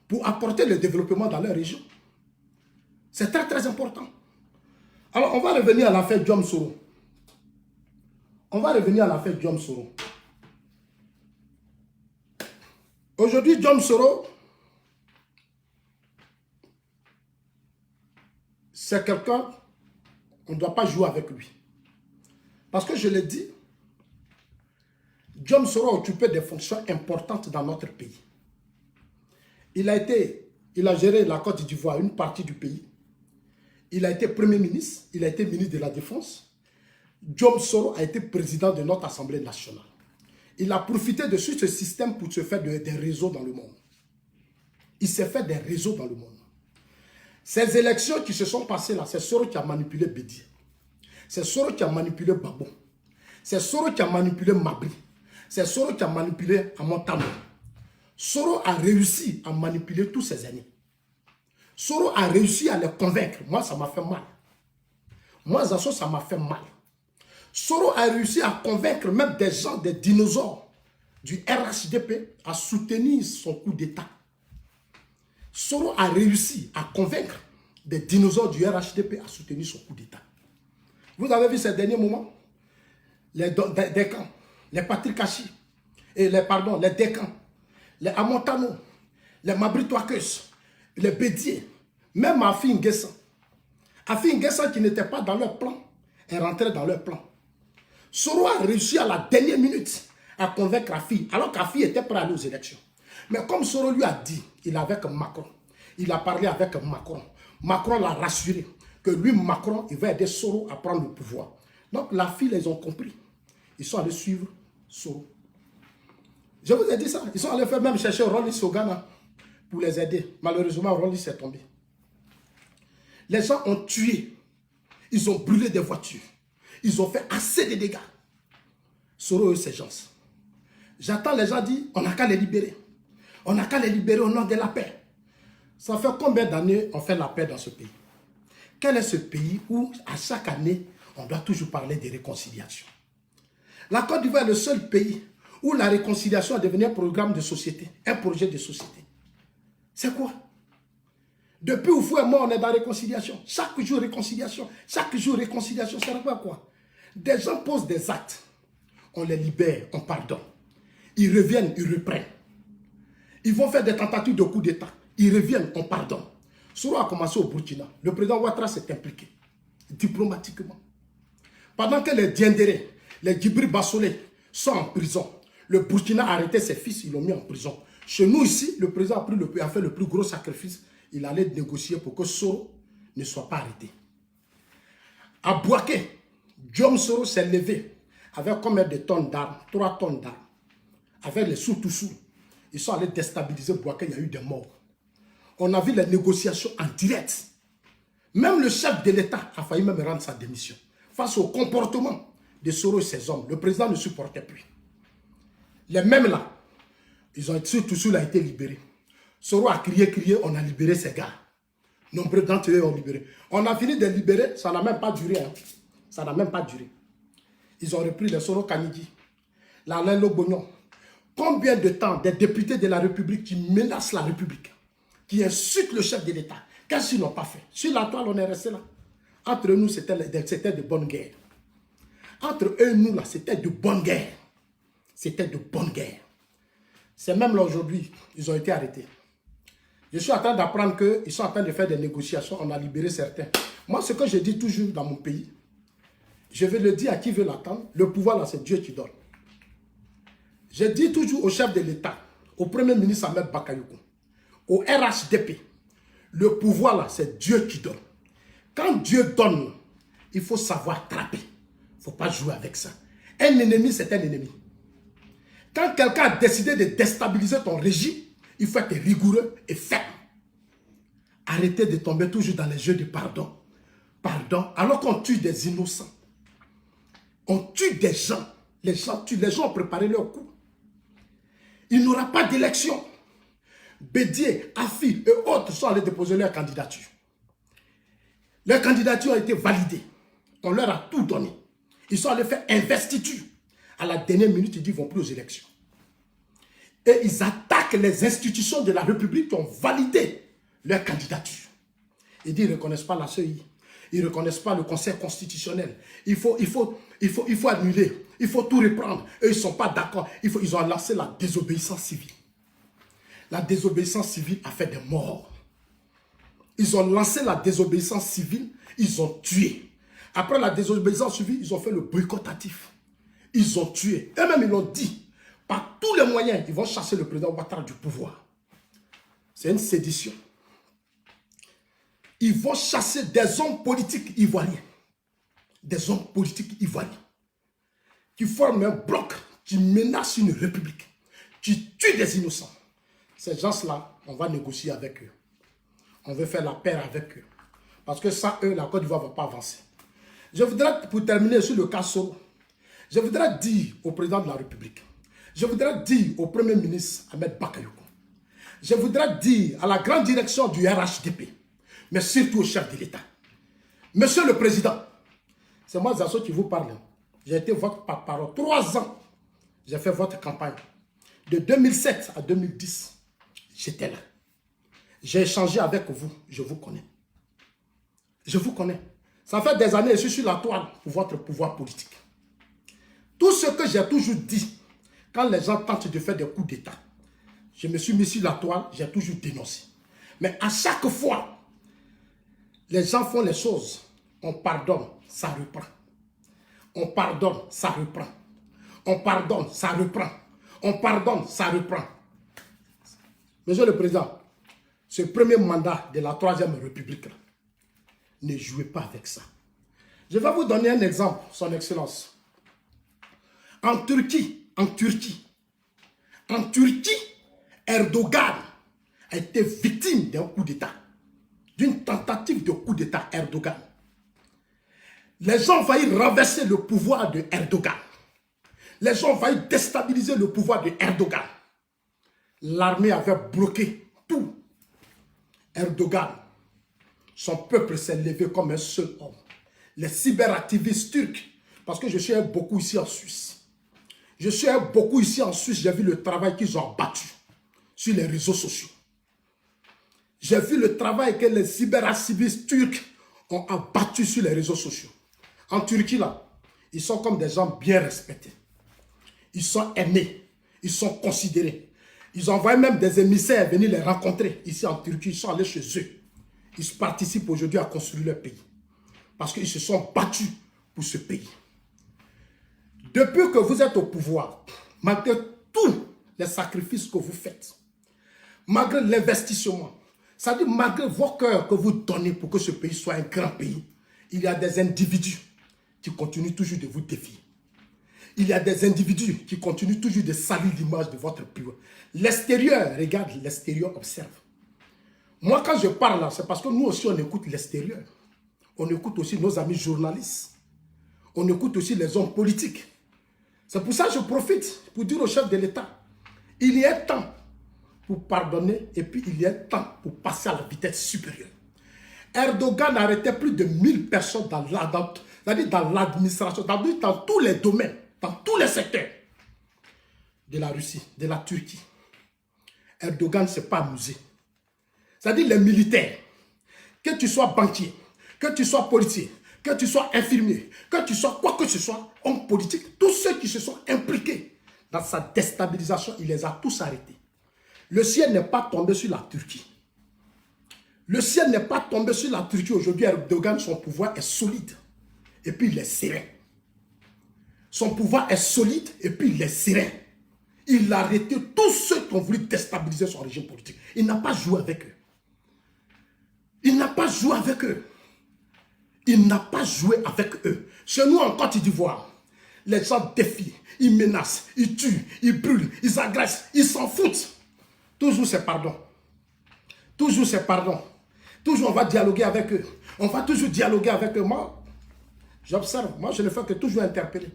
pour apporter le développement dans leur région. C'est très très important. Alors on va revenir à l'affaire Diom Soro. On va revenir à l'affaire Diom Soro. Aujourd'hui, Diom Soro, c'est quelqu'un, on ne doit pas jouer avec lui. Parce que je l'ai dit, Diom Soro a occupé des fonctions importantes dans notre pays. Il a géré la Côte d'Ivoire, une partie du pays. Il a été Premier ministre, il a été ministre de la Défense. Diom Soro a été président de notre Assemblée nationale. Il a profité de ce système pour se faire des réseaux dans le monde. Il s'est fait des réseaux dans le monde. Ces élections qui se sont passées là, c'est Soro qui a manipulé Bédié. C'est Soro qui a manipulé Babo. C'est Soro qui a manipulé Mabri. C'est Soro qui a manipulé Amontamo. Soro a réussi à manipuler tous ces années. Soro a réussi à les convaincre. Moi, ça m'a fait mal. Moi, Zasso, ça m'a fait mal. Soro a réussi à convaincre même des gens, des dinosaures du RHDP à soutenir son coup d'État. Soro a réussi à convaincre des dinosaures du RHDP à soutenir son coup d'État. Vous avez vu ces derniers moments? Les Décans, les Patrick Kachi, les Décans, les Amontano, les Mabri-Touakeus, les Bédier, même Afi Nguessan. Afi Nguessan qui n'était pas dans leur plan est rentré dans leur plan. Soro a réussi à la dernière minute à convaincre Afi, alors qu'Afi était prêt à aller aux élections. Mais comme Soro lui a dit, il est avec Macron, il a parlé avec Macron. Macron l'a rassuré que lui, Macron, il va aider Soro à prendre le pouvoir. Donc la fille, les ont compris. Ils sont allés suivre Soro. Je vous ai dit ça. Ils sont allés faire même chercher Rollis au Ghana pour les aider. Malheureusement, Rollis est tombé. Les gens ont tué. Ils ont brûlé des voitures. Ils ont fait assez de dégâts. Soro et ces gens. J'attends les gens dire, on n'a qu'à les libérer. On n'a qu'à les libérer au nom de la paix. Ça fait combien d'années on fait la paix dans ce pays? Quel est ce pays où à chaque année, on doit toujours parler de réconciliation? La Côte d'Ivoire est le seul pays où la réconciliation est devenue un programme de société, un projet de société. C'est quoi? Depuis Oufou est mort, on est dans la réconciliation. Chaque jour, réconciliation. Chaque jour, réconciliation. Ça ne veut pas quoi? Des gens posent des actes. On les libère, on pardonne. Ils reviennent, ils reprennent. Ils vont faire des tentatives de coup d'État. Ils reviennent, on pardonne. Soro a commencé au Burkina. Le président Ouattara s'est impliqué diplomatiquement. Pendant que les Diendéré, les Djibril Bassolé sont en prison, le Burkina a arrêté ses fils, ils l'ont mis en prison. Chez nous ici, le président a fait le plus gros sacrifice. Il allait négocier pour que Soro ne soit pas arrêté. À Bouaké, Guillaume Soro s'est levé avec combien de tonnes d'armes? 3 tonnes d'armes. Avec les sous-toussous. Ils sont allés déstabiliser Bouaké, il y a eu des morts. On a vu les négociations en direct. Même le chef de l'État a failli même rendre sa démission. Face au comportement de Soro et ses hommes, le président ne supportait plus. Les mêmes là, ils ont été tous a été libéré. Soro a crié, on a libéré ces gars. Nombreux d'entre eux ont libéré. On a fini de libérer, ça n'a même pas duré. Hein. Ça n'a même pas duré. Ils ont repris les Soro Kanidi, l'Alain Lobognon. Combien de temps des députés de la République qui menacent la République, qui insultent le chef de l'État, qu'est-ce qu'ils n'ont pas fait? Sur la toile, on est resté là. Entre nous, c'était de bonnes guerres. Entre eux et nous, là, c'était de bonnes guerres. C'était de bonnes guerres. C'est même là aujourd'hui, ils ont été arrêtés. Je suis en train d'apprendre qu'ils sont en train de faire des négociations, on a libéré certains. Moi, ce que je dis toujours dans mon pays, je vais le dire à qui veut l'entendre, le pouvoir là, c'est Dieu qui donne. Je dis toujours au chef de l'État, au premier ministre Ahmed Bakayoko, au RHDP, le pouvoir là, c'est Dieu qui donne. Quand Dieu donne, il faut savoir trapper. Il ne faut pas jouer avec ça. Un ennemi, c'est un ennemi. Quand quelqu'un a décidé de déstabiliser ton régime, il faut être rigoureux et ferme. Arrêtez de tomber toujours dans les jeux de pardon. Pardon, alors qu'on tue des innocents. On tue des gens. Les gens tuent. Les gens ont préparé leur coup. Il n'y aura pas d'élection. Bédier, Afi et autres sont allés déposer leur candidature. Leur candidature a été validée. On leur a tout donné. Ils sont allés faire investiture. À la dernière minute, ils disent qu'ils ne vont plus aux élections. Et ils attaquent les institutions de la République qui ont validé leur candidature. Ils disent qu'ils ne reconnaissent pas la CEI. Ils ne reconnaissent pas le Conseil constitutionnel. Il faut annuler. Il faut tout reprendre. Eux, ils ne sont pas d'accord. Ils ont lancé la désobéissance civile. La désobéissance civile a fait des morts. Ils ont lancé la désobéissance civile. Ils ont tué. Après la désobéissance civile, ils ont fait le boycott actif. Ils ont tué. Eux-mêmes, ils l'ont dit. Par tous les moyens, ils vont chasser le président Ouattara du pouvoir. C'est une sédition. Ils vont chasser des hommes politiques ivoiriens. Des hommes politiques ivoiriens. Qui forment un bloc, qui menacent une république. Qui tuent des innocents. Ces gens-là, on va négocier avec eux. On veut faire la paix avec eux. Parce que sans eux, la Côte d'Ivoire ne va pas avancer. Je voudrais, pour terminer sur le cas Soro, je voudrais dire au président de la République, je voudrais dire au Premier ministre Ahmed Bakayoko, je voudrais dire à la grande direction du RHDP, mais surtout au chef de l'État. Monsieur le Président, c'est moi Zasso qui vous parle. J'ai été votre porte-parole. 3 ans, j'ai fait votre campagne. De 2007 à 2010, j'étais là. J'ai échangé avec vous, je vous connais. Je vous connais. Ça fait des années que je suis sur la toile pour votre pouvoir politique. Tout ce que j'ai toujours dit, quand les gens tentent de faire des coups d'État, je me suis mis sur la toile, j'ai toujours dénoncé. Mais à chaque fois, les gens font les choses, on pardonne, ça reprend. On pardonne, ça reprend. On pardonne, ça reprend. On pardonne, ça reprend. Monsieur le Président, ce premier mandat de la Troisième République, ne jouez pas avec ça. Je vais vous donner un exemple, Son Excellence. En Turquie, Erdogan a été victime d'un coup d'État, d'une tentative de coup d'État Erdogan. Les gens ont failli renverser le pouvoir de Erdogan. Les gens ont failli déstabiliser le pouvoir de Erdogan. L'armée avait bloqué tout. Erdogan, son peuple s'est levé comme un seul homme. Les cyberactivistes turcs, parce que je suis beaucoup ici en Suisse. Je suis beaucoup ici en Suisse, j'ai vu le travail qu'ils ont battu sur les réseaux sociaux. J'ai vu le travail que les cyberactivistes turcs ont abattu sur les réseaux sociaux. En Turquie, là, ils sont comme des gens bien respectés. Ils sont aimés, ils sont considérés. Ils envoient même des émissaires venir les rencontrer ici en Turquie. Ils sont allés chez eux. Ils participent aujourd'hui à construire leur pays. Parce qu'ils se sont battus pour ce pays. Depuis que vous êtes au pouvoir, malgré tous les sacrifices que vous faites, malgré l'investissement, c'est-à-dire malgré vos cœurs que vous donnez pour que ce pays soit un grand pays, il y a des individus qui continuent toujours de vous défier. Il y a des individus qui continuent toujours de salir l'image de votre pays. L'extérieur, regarde, l'extérieur observe. Moi, quand je parle là, c'est parce que nous aussi, on écoute l'extérieur. On écoute aussi nos amis journalistes. On écoute aussi les hommes politiques. C'est pour ça que je profite pour dire au chef de l'État, il y a temps pour pardonner et puis il y a temps pour passer à la vitesse supérieure. Erdogan arrêtait plus de 1000 personnes dans l'administration, dans tous les domaines, dans tous les secteurs de la Russie, de la Turquie. Erdogan ne s'est pas amusé. C'est-à-dire les militaires, que tu sois banquier, que tu sois policier, que tu sois infirmier, que tu sois quoi que ce soit, homme politique, tous ceux qui se sont impliqués dans sa déstabilisation, il les a tous arrêtés. Le ciel n'est pas tombé sur la Turquie. Le ciel n'est pas tombé sur la Turquie. Aujourd'hui, Erdogan, son pouvoir est solide. Et puis il est serein. Son pouvoir est solide et puis il est serein. Il a arrêté tous ceux qui ont voulu déstabiliser son régime politique. Il n'a pas joué avec eux. Il n'a pas joué avec eux. Il n'a pas joué avec eux. Chez nous, en Côte d'Ivoire, les gens défient, ils menacent, ils tuent, ils brûlent, ils agressent, ils s'en foutent. Toujours c'est pardon. Toujours c'est pardon. Toujours on va dialoguer avec eux. On va toujours dialoguer avec eux. Moi, j'observe. Moi, je ne fais que toujours interpeller.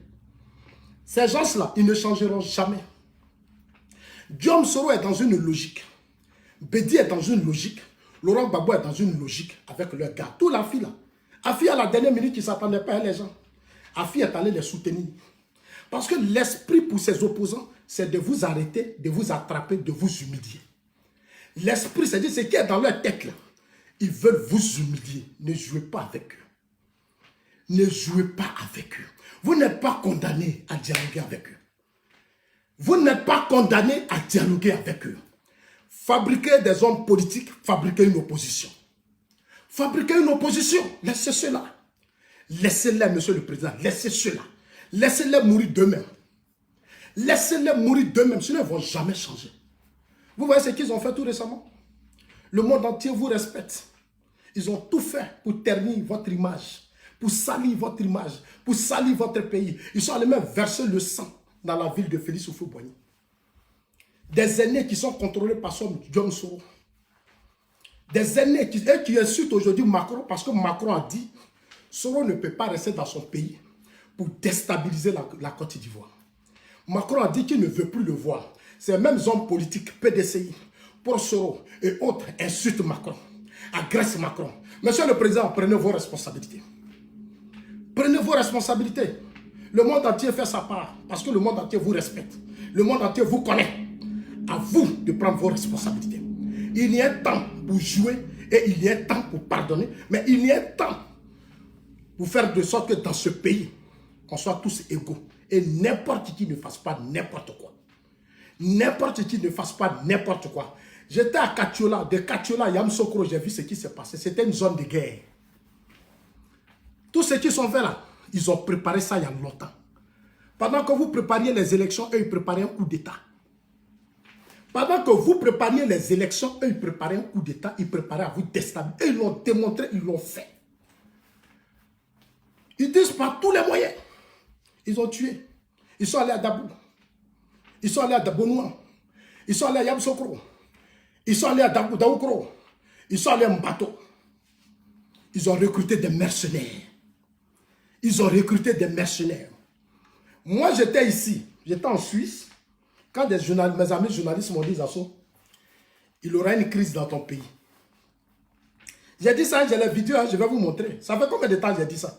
Ces gens-là, ils ne changeront jamais. Guillaume Soro est dans une logique. Bédi est dans une logique. Laurent Gbagbo est dans une logique avec leur gars. Tout la fille là. Afi à la dernière minute, qui ne s'attendait pas à les gens. Afi est allé les soutenir. Parce que l'esprit pour ses opposants, c'est de vous arrêter, de vous attraper, de vous humilier. L'esprit, c'est-à-dire ce qui est dans leur tête là. Ils veulent vous humilier. Ne jouez pas avec eux. Ne jouez pas avec eux. Vous n'êtes pas condamné à dialoguer avec eux. Vous n'êtes pas condamné à dialoguer avec eux. Fabriquez des hommes politiques, fabriquez une opposition. Fabriquez une opposition, laissez cela. Laissez-les, monsieur le président, laissez cela. Laissez-les mourir d'eux-mêmes. Laissez-les mourir d'eux-mêmes, sinon ils ne vont jamais changer. Vous voyez ce qu'ils ont fait tout récemment? Le monde entier vous respecte. Ils ont tout fait pour ternir votre image, pour salir votre image, pour salir votre pays. Ils sont allés même verser le sang dans la ville de Félix Houphouët-Boigny. Des aînés qui sont contrôlés par son Guillaume Soro. Des aînés qui insultent aujourd'hui Macron parce que Macron a dit Soro ne peut pas rester dans son pays pour déstabiliser la Côte d'Ivoire. Macron a dit qu'il ne veut plus le voir. Ces mêmes hommes politiques, PDCI, pour Soro et autres insultent Macron, agressent Macron. Monsieur le Président, prenez vos responsabilités. Prenez vos responsabilités. Le monde entier fait sa part parce que le monde entier vous respecte. Le monde entier vous connaît. À vous de prendre vos responsabilités. Il y a temps pour jouer et il y a temps pour pardonner. Mais il y a temps pour faire de sorte que dans ce pays, on soit tous égaux. Et n'importe qui ne fasse pas n'importe quoi. N'importe qui ne fasse pas n'importe quoi. J'étais à Katiola, de Katiola à Yamoussoukro, j'ai vu ce qui s'est passé. C'était une zone de guerre. Tous ceux qui sont faits là, Ils ont préparé ça il y a longtemps. Pendant que vous prépariez les élections, eux, ils préparaient un coup d'État. Pendant que vous prépariez les élections, eux, ils préparaient un coup d'État, ils préparaient à vous déstabiliser. Eux, ils l'ont démontré, ils l'ont fait. Ils disent par tous les moyens. Ils ont tué. Ils sont allés à Dabou. Ils sont allés à Dabonouan. Ils sont allés à Yamsokro. Ils sont allés à Daoukro. Ils sont allés à Mbato. Ils ont recruté des mercenaires. Ils ont recruté des mercenaires. Moi, j'étais ici. J'étais en Suisse. Quand mes amis journalistes m'ont dit, Zasso, il aura une crise dans ton pays. J'ai dit ça, j'ai la vidéo, je vais vous montrer. Ça fait combien de temps j'ai dit ça?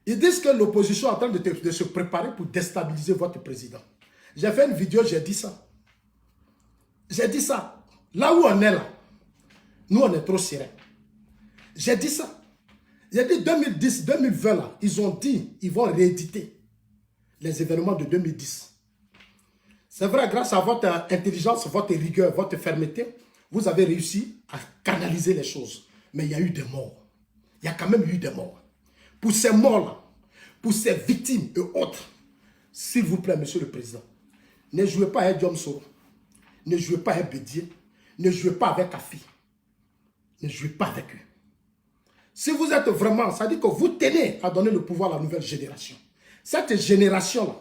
Ils disent que l'opposition est en train de se préparer pour déstabiliser votre président. J'ai fait une vidéo, j'ai dit ça. J'ai dit ça. Là où on est là, nous on est trop sereins. J'ai dit ça. J'ai dit 2010, 2020 là, ils ont dit, ils vont rééditer les événements de 2010. C'est vrai, grâce à votre intelligence, votre rigueur, votre fermeté, vous avez réussi à canaliser les choses. Mais il y a eu des morts. Il y a quand même eu des morts. Pour ces morts-là, pour ces victimes et autres, s'il vous plaît, monsieur le président, ne jouez pas avec Diom Soro, ne jouez pas avec Bédier, ne jouez pas avec Afi, ne jouez pas avec eux. Si vous êtes vraiment, ça dit que vous tenez à donner le pouvoir à la nouvelle génération. Cette génération-là,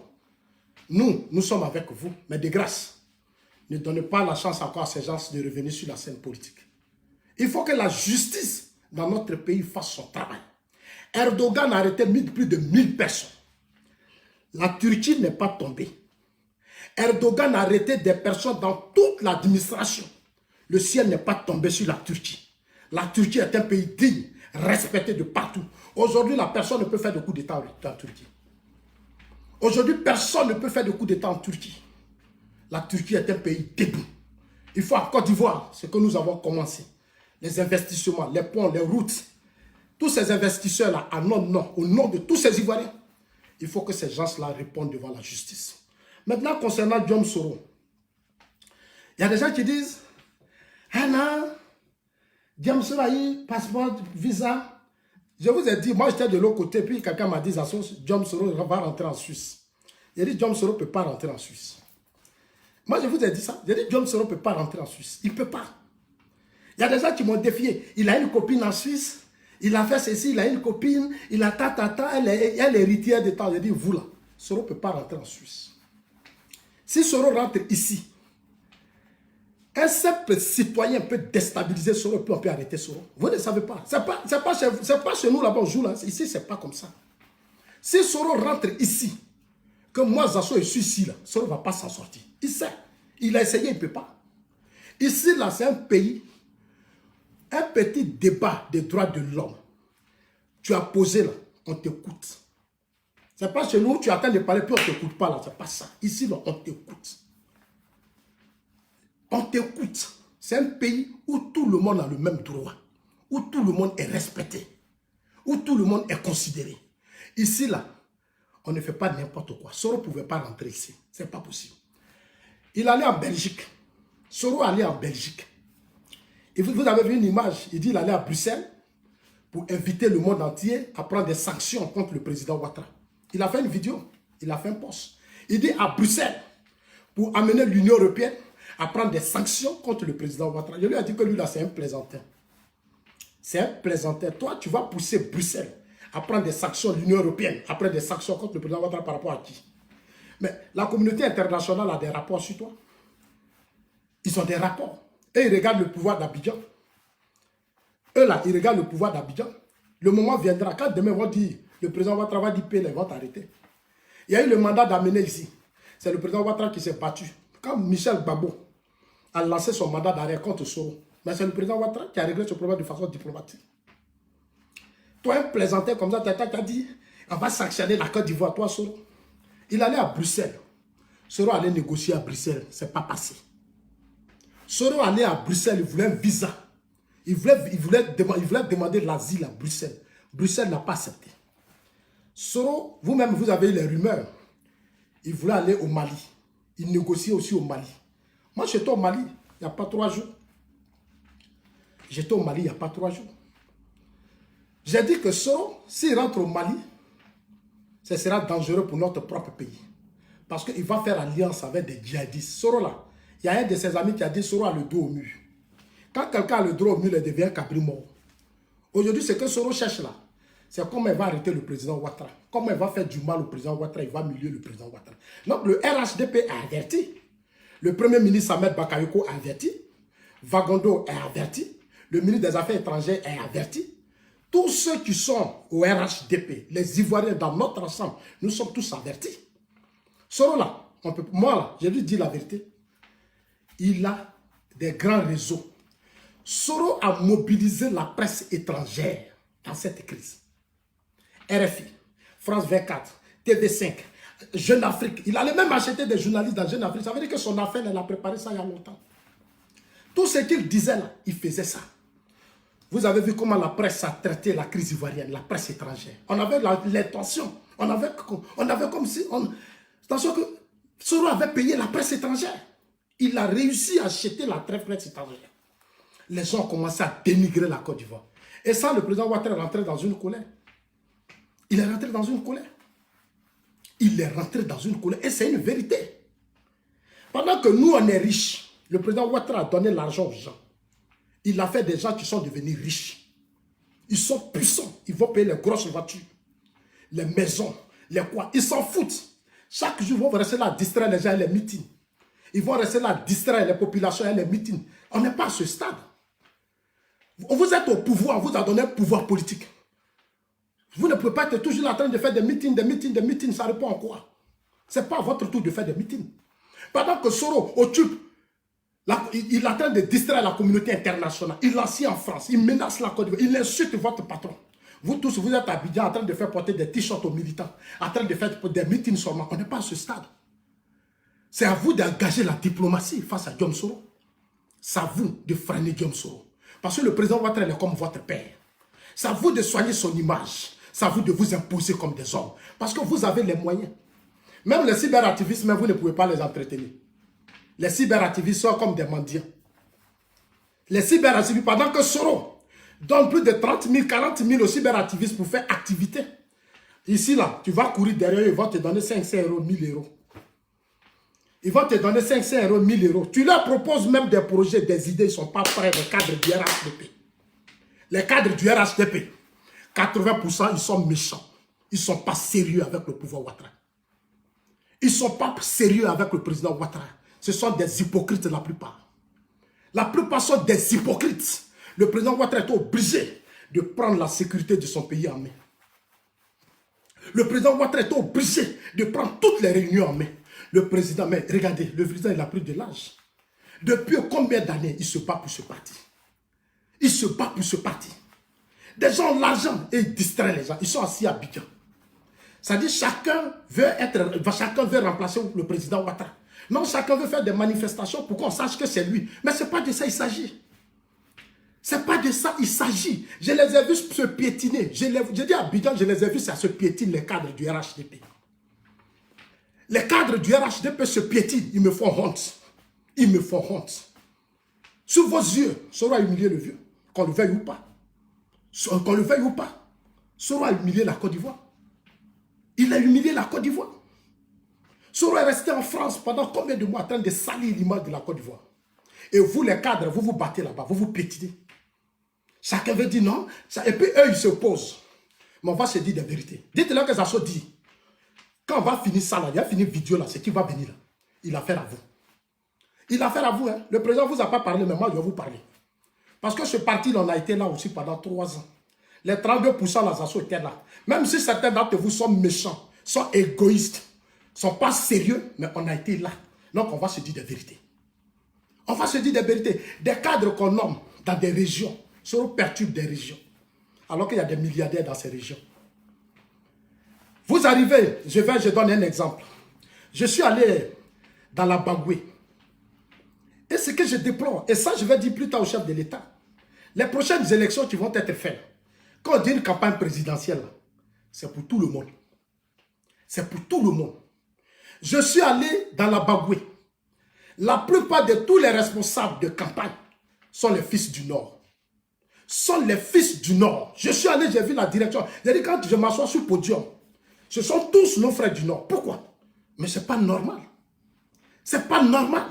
nous sommes avec vous, mais de grâce, ne donnez pas la chance encore à ces gens de revenir sur la scène politique. Il faut que la justice dans notre pays fasse son travail. Erdogan a arrêté plus de 1000 personnes. La Turquie n'est pas tombée. Erdogan a arrêté des personnes dans toute l'administration. Le ciel n'est pas tombé sur la Turquie. La Turquie est un pays digne, respecté de partout. Aujourd'hui, la personne ne peut faire de coup d'État en Turquie. Aujourd'hui, personne ne peut faire de coup d'État en Turquie. La Turquie est un pays debout. Il faut en Côte d'Ivoire, ce que nous avons commencé. Les investissements, les ponts, les routes. Tous ces investisseurs-là, au nom de tous ces Ivoiriens, il faut que ces gens-là répondent devant la justice. Maintenant, concernant Diom Soro, il y a des gens qui disent, ah non, Diom Soro a eu passeport, visa. Je vous ai dit, moi j'étais de l'autre côté, puis quelqu'un m'a dit, Diom Soro va rentrer en Suisse. J'ai dit, Diom Soro ne peut pas rentrer en Suisse. Moi je vous ai dit ça, j'ai dit, Diom Soro ne peut pas rentrer en Suisse. Il ne peut pas. Il y a des gens qui m'ont défié. Il a une copine en Suisse, il a fait ceci, il a une copine, il a elle est héritière de temps. J'ai dit, vous là, Soro ne peut pas rentrer en Suisse. Si Soro rentre ici, un simple citoyen peut déstabiliser Soro, puis on peut arrêter Soro. Vous ne savez pas. Ce n'est pas chez nous là-bas, on joue là. Ici, ce n'est pas comme ça. Si Soro rentre ici, que moi, Zasso, je suis ici, là, Soro ne va pas s'en sortir. Il sait. Il a essayé, il ne peut pas. Ici, là, c'est un pays, un petit débat des droits de l'homme. Tu as posé là, on t'écoute. Ce n'est pas chez nous, tu attends de parler, puis on ne t'écoute pas là. Ce n'est pas ça. Ici, là, on t'écoute. On t'écoute. C'est un pays où tout le monde a le même droit, où tout le monde est respecté, où tout le monde est considéré. Ici, là, on ne fait pas n'importe quoi. Soro ne pouvait pas rentrer ici. Ce n'est pas possible. Il allait en Belgique. Soro allait en Belgique. Et vous avez vu une image, il dit qu'il allait à Bruxelles pour inviter le monde entier à prendre des sanctions contre le président Ouattara. Il a fait une vidéo, il a fait un post. Il dit à Bruxelles, pour amener l'Union européenne à prendre des sanctions contre le président Ouattara. Je lui ai dit que lui là, c'est un plaisantin. C'est un plaisantin. Toi, tu vas pousser Bruxelles à prendre des sanctions, l'Union européenne, à prendre des sanctions contre le président Ouattara par rapport à qui? Mais la communauté internationale a des rapports sur toi. Ils ont des rapports. Et ils regardent le pouvoir d'Abidjan. Eux là, ils regardent le pouvoir d'Abidjan. Le moment viendra, quand demain vont dire, le président Ouattara va dire, ils vont t'arrêter. Il y a eu le mandat d'amener ici. C'est le président Ouattara qui s'est battu. Quand Michel Gbagbo a lancé son mandat d'arrêt contre Soro, mais c'est le président Ouattara qui a réglé ce problème de façon diplomatique. Toi, un plaisantin comme ça, tu as dit, on va sanctionner la Côte d'Ivoire, toi, Soro. Il allait à Bruxelles. Soro allait négocier à Bruxelles. Ce n'est pas passé. Soro allait à Bruxelles, il voulait un visa. Il voulait demander l'asile à Bruxelles. Bruxelles n'a pas accepté. Soro, vous-même, vous avez eu les rumeurs. Il voulait aller au Mali. Il négociait aussi au Mali. Moi, j'étais au Mali il n'y a pas 3 jours. J'étais au Mali il n'y a pas 3 jours. J'ai dit que Soro, s'il rentre au Mali, ce sera dangereux pour notre propre pays. Parce qu'il va faire alliance avec des djihadistes. Soro là, il y a un de ses amis qui a dit Soro a le dos au mur. Quand quelqu'un a le dos au mur, il devient cabri mort. Aujourd'hui, ce que Soro cherche là, c'est comment il va arrêter le président Ouattara. Comment il va faire du mal au président Ouattara, il va humilier le président Ouattara. Donc le RHDP a averti. Le premier ministre Ahmed Bakayoko a averti. Vagondo est averti. Le ministre des Affaires étrangères est averti. Tous ceux qui sont au RHDP, les Ivoiriens dans notre ensemble, nous sommes tous avertis. Soro là, moi là, je lui dis la vérité. Il a des grands réseaux. Soro a mobilisé la presse étrangère dans cette crise. RFI, France 24, TV5, Jeune Afrique. Il allait même acheter des journalistes dans Jeune Afrique. Ça veut dire que son affaire, elle a préparé ça il y a longtemps. Tout ce qu'il disait là, il faisait ça. Vous avez vu comment la presse a traité la crise ivoirienne, la presse étrangère. On avait l'intention, on avait comme si... Attention que Soro avait payé la presse étrangère. Il a réussi à acheter la presse étrangère. Les gens ont commencé à dénigrer la Côte d'Ivoire. Et ça, le président Ouattara est rentré dans une colère. Il est rentré dans une colère. Il est rentré dans une colère. Et c'est une vérité. Pendant que nous, on est riches, le président Ouattara a donné l'argent aux gens. Il a fait des gens qui sont devenus riches. Ils sont puissants. Ils vont payer les grosses voitures, les maisons, les quoi. Ils s'en foutent. Chaque jour, ils vont rester là à distraire les gens et les meetings. Ils vont rester là à distraire les populations et les meetings. On n'est pas à ce stade. Vous êtes au pouvoir, on vous a donné un pouvoir politique. Vous ne pouvez pas être toujours en train de faire des meetings, ça répond à quoi? Ce n'est pas votre tour de faire des meetings. Pendant que Soro occupe, il est en train de distraire la communauté internationale. Il l'assied en France, il menace la Côte d'Ivoire, il insulte votre patron. Vous tous, vous êtes à Abidjan en train de faire porter des t-shirts aux militants, en train de faire des meetings seulement. On n'est pas à ce stade. C'est à vous d'engager la diplomatie face à Guillaume Soro. C'est à vous de freiner Guillaume Soro. Parce que le président Ouattara est comme votre père. C'est à vous de soigner son image. C'est à vous de vous imposer comme des hommes. Parce que vous avez les moyens. Même les cyberactivistes, vous ne pouvez pas les entretenir. Les cyberactivistes sont comme des mendiants. Les cyberactivistes, pendant que Soro donne plus de 30 000, 40 000 aux cyberactivistes pour faire activité. Ici, là, tu vas courir derrière eux, ils vont te donner 500 euros, 1000 euros. Ils vont te donner 500 euros, 1000 euros. Tu leur proposes même des projets, des idées, ils ne sont pas prêts, les cadres du RHDP. Les cadres du RHDP, 80%, ils sont méchants. Ils ne sont pas sérieux avec le pouvoir Ouattara. Ils ne sont pas sérieux avec le président Ouattara. Ce sont des hypocrites la plupart. La plupart sont des hypocrites. Le président Ouattara est obligé de prendre la sécurité de son pays en main. Le président Ouattara est obligé de prendre toutes les réunions en main. Le président, mais regardez, le président il a pris de l'âge. Depuis combien d'années il se bat pour ce parti? Il se bat pour ce parti. Des gens ont l'argent et ils distraient les gens. Ils sont assis à Abidjan. C'est-à-dire chacun veut remplacer le président Ouattara. Non, chacun veut faire des manifestations pour qu'on sache que c'est lui. Mais ce n'est pas de ça il s'agit. Ce n'est pas de ça il s'agit. Je les ai vus se piétiner. Je dis à Abidjan, je les ai vus, ça se piétine les cadres du RHDP. Les cadres du RHDP se piétinent. Ils me font honte. Ils me font honte. Sous vos yeux, Soro a humilié le vieux. Qu'on le veuille ou pas. Qu'on le veuille ou pas. Soro a humilié la Côte d'Ivoire. Il a humilié la Côte d'Ivoire. Soro est resté en France pendant combien de mois en train de salir l'image de la Côte d'Ivoire. Et vous, les cadres, vous vous battez là-bas, vous vous piétinez. Chacun veut dire non. Et puis eux, ils se posent. Mais on va se dire des vérités. Dites-leur que ça se dit. Quand on va finir ça, là, il a fini vidéo là, c'est qui va venir là. Il a affaire à vous. Il a affaire à vous. Hein. Le président ne vous a pas parlé, mais moi, je vais vous parler. Parce que ce parti, on a été là aussi pendant 3 ans. Les 32% là, ça étaient là. Même si certains d'entre vous sont méchants, sont égoïstes, ne sont pas sérieux, mais on a été là. Donc, on va se dire des vérités. On va se dire des vérités. Des cadres qu'on nomme dans des régions, seront perturbent des régions. Alors qu'il y a des milliardaires dans ces régions. Vous arrivez, je donne un exemple. Je suis allé dans la Bagoué. Et ce que je déplore, et ça je vais dire plus tard au chef de l'État, les prochaines élections qui vont être faites, quand on dit une campagne présidentielle, c'est pour tout le monde. C'est pour tout le monde. Je suis allé dans la Bagoué. La plupart de tous les responsables de campagne sont les fils du Nord. Sont les fils du Nord. Je suis allé, j'ai vu la direction. J'ai dit quand je m'assois sur le podium, Ce sont tous nos frères du Nord. Pourquoi? Mais ce n'est pas normal. Ce n'est pas normal.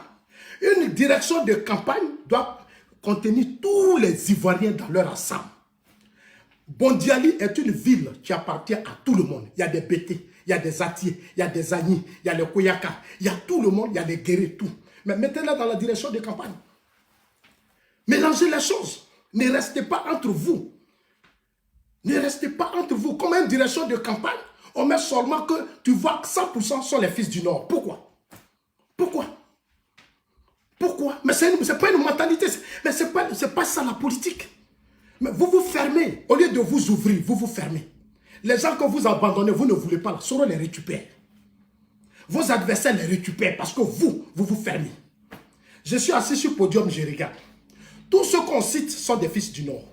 Une direction de campagne doit contenir tous les Ivoiriens dans leur ensemble. Bondiali est une ville qui appartient à tout le monde. Il y a des Bété, il y a des Atiers, il y a des Agnis, il y a les Koyaka, il y a tout le monde, il y a des guerriers, tout. Mais mettez-les dans la direction de campagne. Mélangez les choses. Ne restez pas entre vous. Ne restez pas entre vous. Comme une direction de campagne, on met seulement que tu vois que 100% sont les fils du Nord. Pourquoi? Pourquoi? Pourquoi? Mais ce n'est pas une mentalité. Mais ce n'est pas ça la politique. Mais vous vous fermez. Au lieu de vous ouvrir, vous vous fermez. Les gens que vous abandonnez, vous ne voulez pas, sauront les récupérer. Vos adversaires les récupèrent parce que vous vous fermez. Je suis assis sur le podium, je regarde. Tous ceux qu'on cite sont des fils du Nord.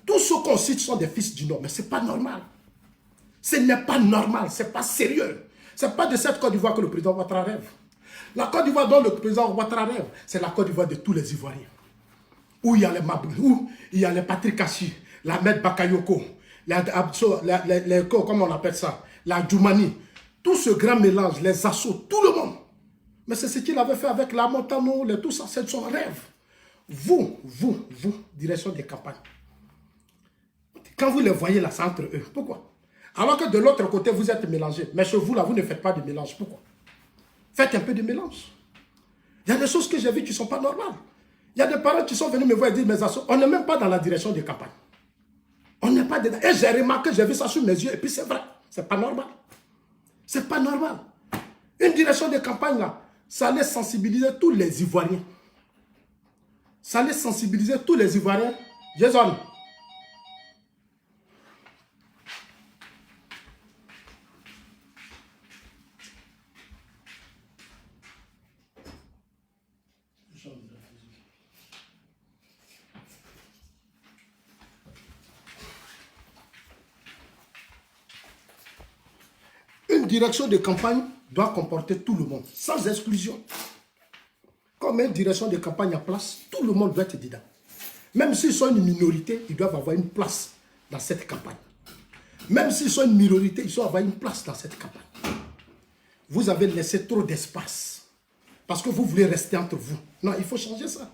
Tous ceux qu'on cite sont des fils du Nord. Mais ce n'est pas normal. Ce n'est pas normal. Ce n'est pas sérieux. Ce n'est pas de cette Côte d'Ivoire que le président Ouattara rêve. La Côte d'Ivoire dont le président Ouattara rêve, c'est la Côte d'Ivoire de tous les Ivoiriens. Où il y a les Mabou, où il y a les Patrick Kachi, la Med Bakayoko, comment on appelle ça, la Djoumani. Tout ce grand mélange, les assauts, tout le monde. Mais c'est ce qu'il avait fait avec la Montano, tout ça, c'est son rêve. Vous, direction des campagnes. Quand vous les voyez là, c'est entre eux. Pourquoi? Alors que de l'autre côté, vous êtes mélangés. Mais chez vous là, vous ne faites pas de mélange. Pourquoi? Faites un peu de mélange. Il y a des choses que j'ai vues qui ne sont pas normales. Il y a des parents qui sont venus me voir et dire, mes assos, on n'est même pas dans la direction des campagnes. On n'est pas dedans. Et j'ai remarqué, j'ai vu ça sur mes yeux, et puis c'est vrai. C'est pas normal. C'est pas normal. Une direction de campagne là, ça allait sensibiliser tous les Ivoiriens. Ça allait sensibiliser tous les Ivoiriens. Jason. Une direction de campagne doit comporter tout le monde, sans exclusion. Comme une direction de campagne en place, tout le monde doit être dedans. Même s'ils sont une minorité, ils doivent avoir une place dans cette campagne. Même s'ils sont une minorité, ils doivent avoir une place dans cette campagne. Vous avez laissé trop d'espace. Parce que vous voulez rester entre vous. Non, il faut changer ça.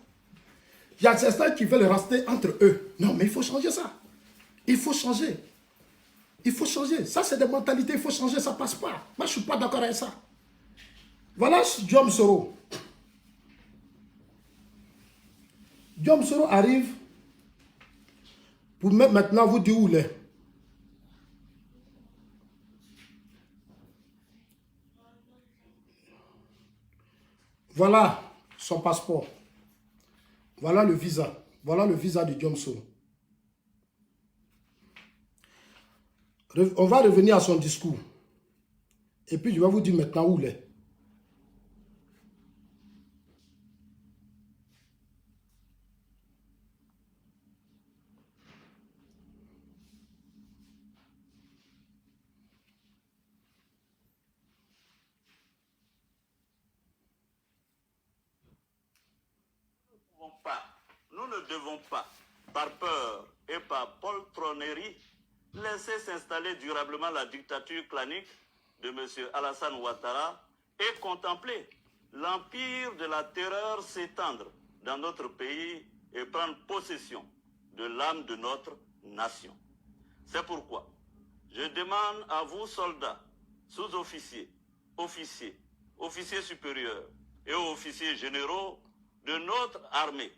Il y a certains qui veulent rester entre eux. Non, mais il faut changer ça. Il faut changer. Il faut changer. Ça, c'est des mentalités. Il faut changer. Ça ne passe pas. Moi, je ne suis pas d'accord avec ça. Voilà Diom Soro. Diom Soro arrive pour maintenant vous dire où il est. Voilà son passeport. Voilà le visa. Voilà le visa de Diom Soro. On va revenir à son discours. Et puis, je vais vous dire maintenant où il est. Nous ne devons pas, par peur et par poltronnerie, laisser s'installer durablement la dictature clanique de M. Alassane Ouattara et contempler l'empire de la terreur s'étendre dans notre pays et prendre possession de l'âme de notre nation. C'est pourquoi je demande à vous, soldats, sous-officiers, officiers, officiers supérieurs et officiers généraux de notre armée,